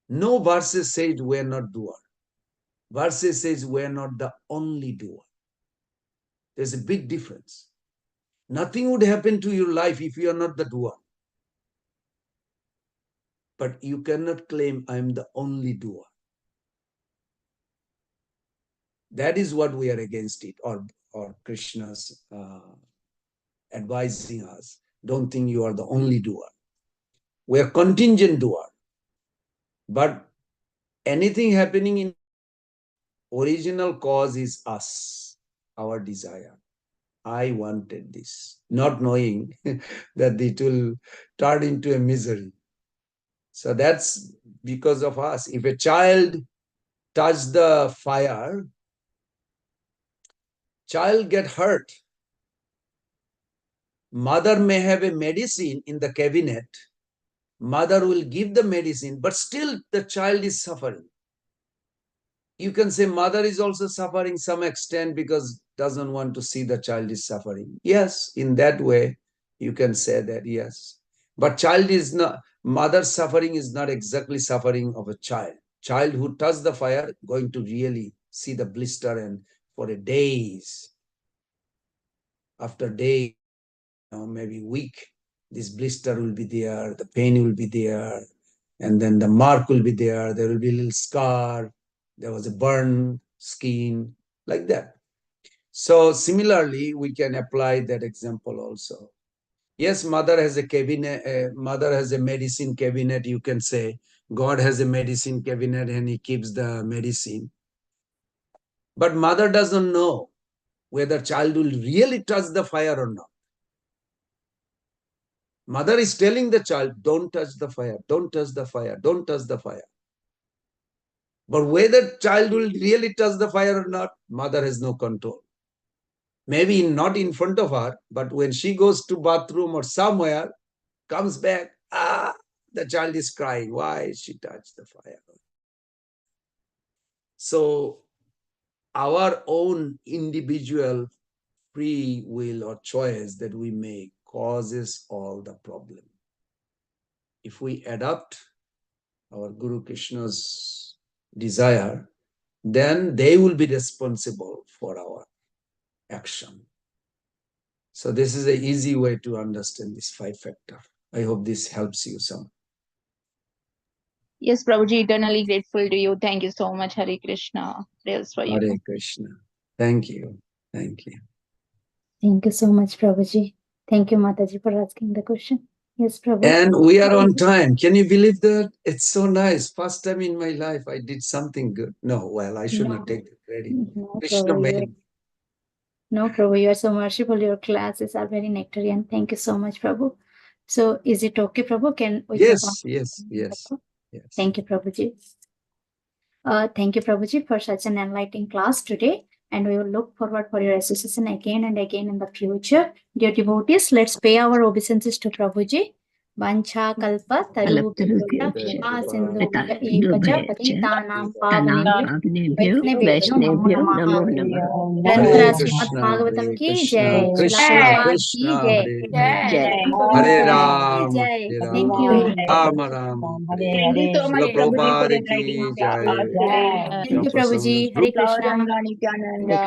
No verses says we're not doer. Verses says we're not the only doer. There's a big difference. Nothing would happen to your life if you are not the doer. But you cannot claim I'm the only doer. That is what we are against it, or Krishna's advising us. Don't think you are the only doer. We are contingent doer. But anything happening in original cause is us, our desire. I wanted this, not knowing that it will turn into a misery. So that's because of us. If a child touches the fire, child get hurt. Mother may have a medicine in the cabinet. Mother will give the medicine, but still the child is suffering. You can say mother is also suffering some extent because doesn't want to see the child is suffering. Yes, in that way, you can say that, yes. But child is not, mother's suffering is not exactly suffering of a child. Child who touches the fire, going to really see the blister, and for a days, after days, maybe week, this blister will be there, the pain will be there, and then the mark will be there, there will be a little scar, there was a burn skin, like that. So similarly, we can apply that example also. Yes, mother has a cabinet, mother has a medicine cabinet, you can say. God has a medicine cabinet and he keeps the medicine. But mother doesn't know whether child will really touch the fire or not. Mother is telling the child, don't touch the fire, don't touch the fire, don't touch the fire. But whether child will really touch the fire or not, mother has no control. Maybe not in front of her, but when she goes to bathroom or somewhere, comes back, the child is crying. Why she touched the fire? So our own individual free will or choice that we make causes all the problem. If we adopt our Guru Krishna's desire, then they will be responsible for our action. So this is an easy way to understand this 5 factor. I hope this helps you some. Yes, Prabhuji, eternally grateful to you. Thank you so much, Hare Krishna. Prayers for you. Hare Krishna. Thank you. Thank you. Thank you so much, Prabhuji. Thank you, Mataji, for asking the question. Yes, Prabhu. And we are on time. Can you believe that? It's so nice. First time in my life I did something good. No, well, I should not take the credit. No, Krishna Prabhu, made. no, Prabhu, you are so merciful. Your classes are very nectarian. Thank you so much, Prabhu. So, is it okay, Prabhu? Can we Yes. Thank you, Prabhuji. Thank you, Prabhuji, for such an enlightening class today. And we will look forward for your association again and again in the future. Dear devotees, let's pay our obeisances to Prabhuji. Vancha kalpa tarubhya sindhubhya evacha patitanam pavanebhyo Vaishnavebhyo namo namah. Granthraj Srimad Bhagavatam ki jai. Srila Prabhupada ki jai. Hare Ram. Thank you. Ram Ram. Thank you so much, Srila Prabhuji, for Prabhupada the ki enlightening jai. class. Thank you, Prabhuji. Hare Krishna. Nityananda.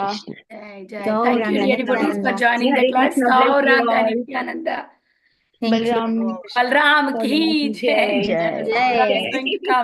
Thank you, dear devotees, for joining the class. Gauranga Nityananda. Thank you. Balram Balram ki jai. Jai. Balram is going to come.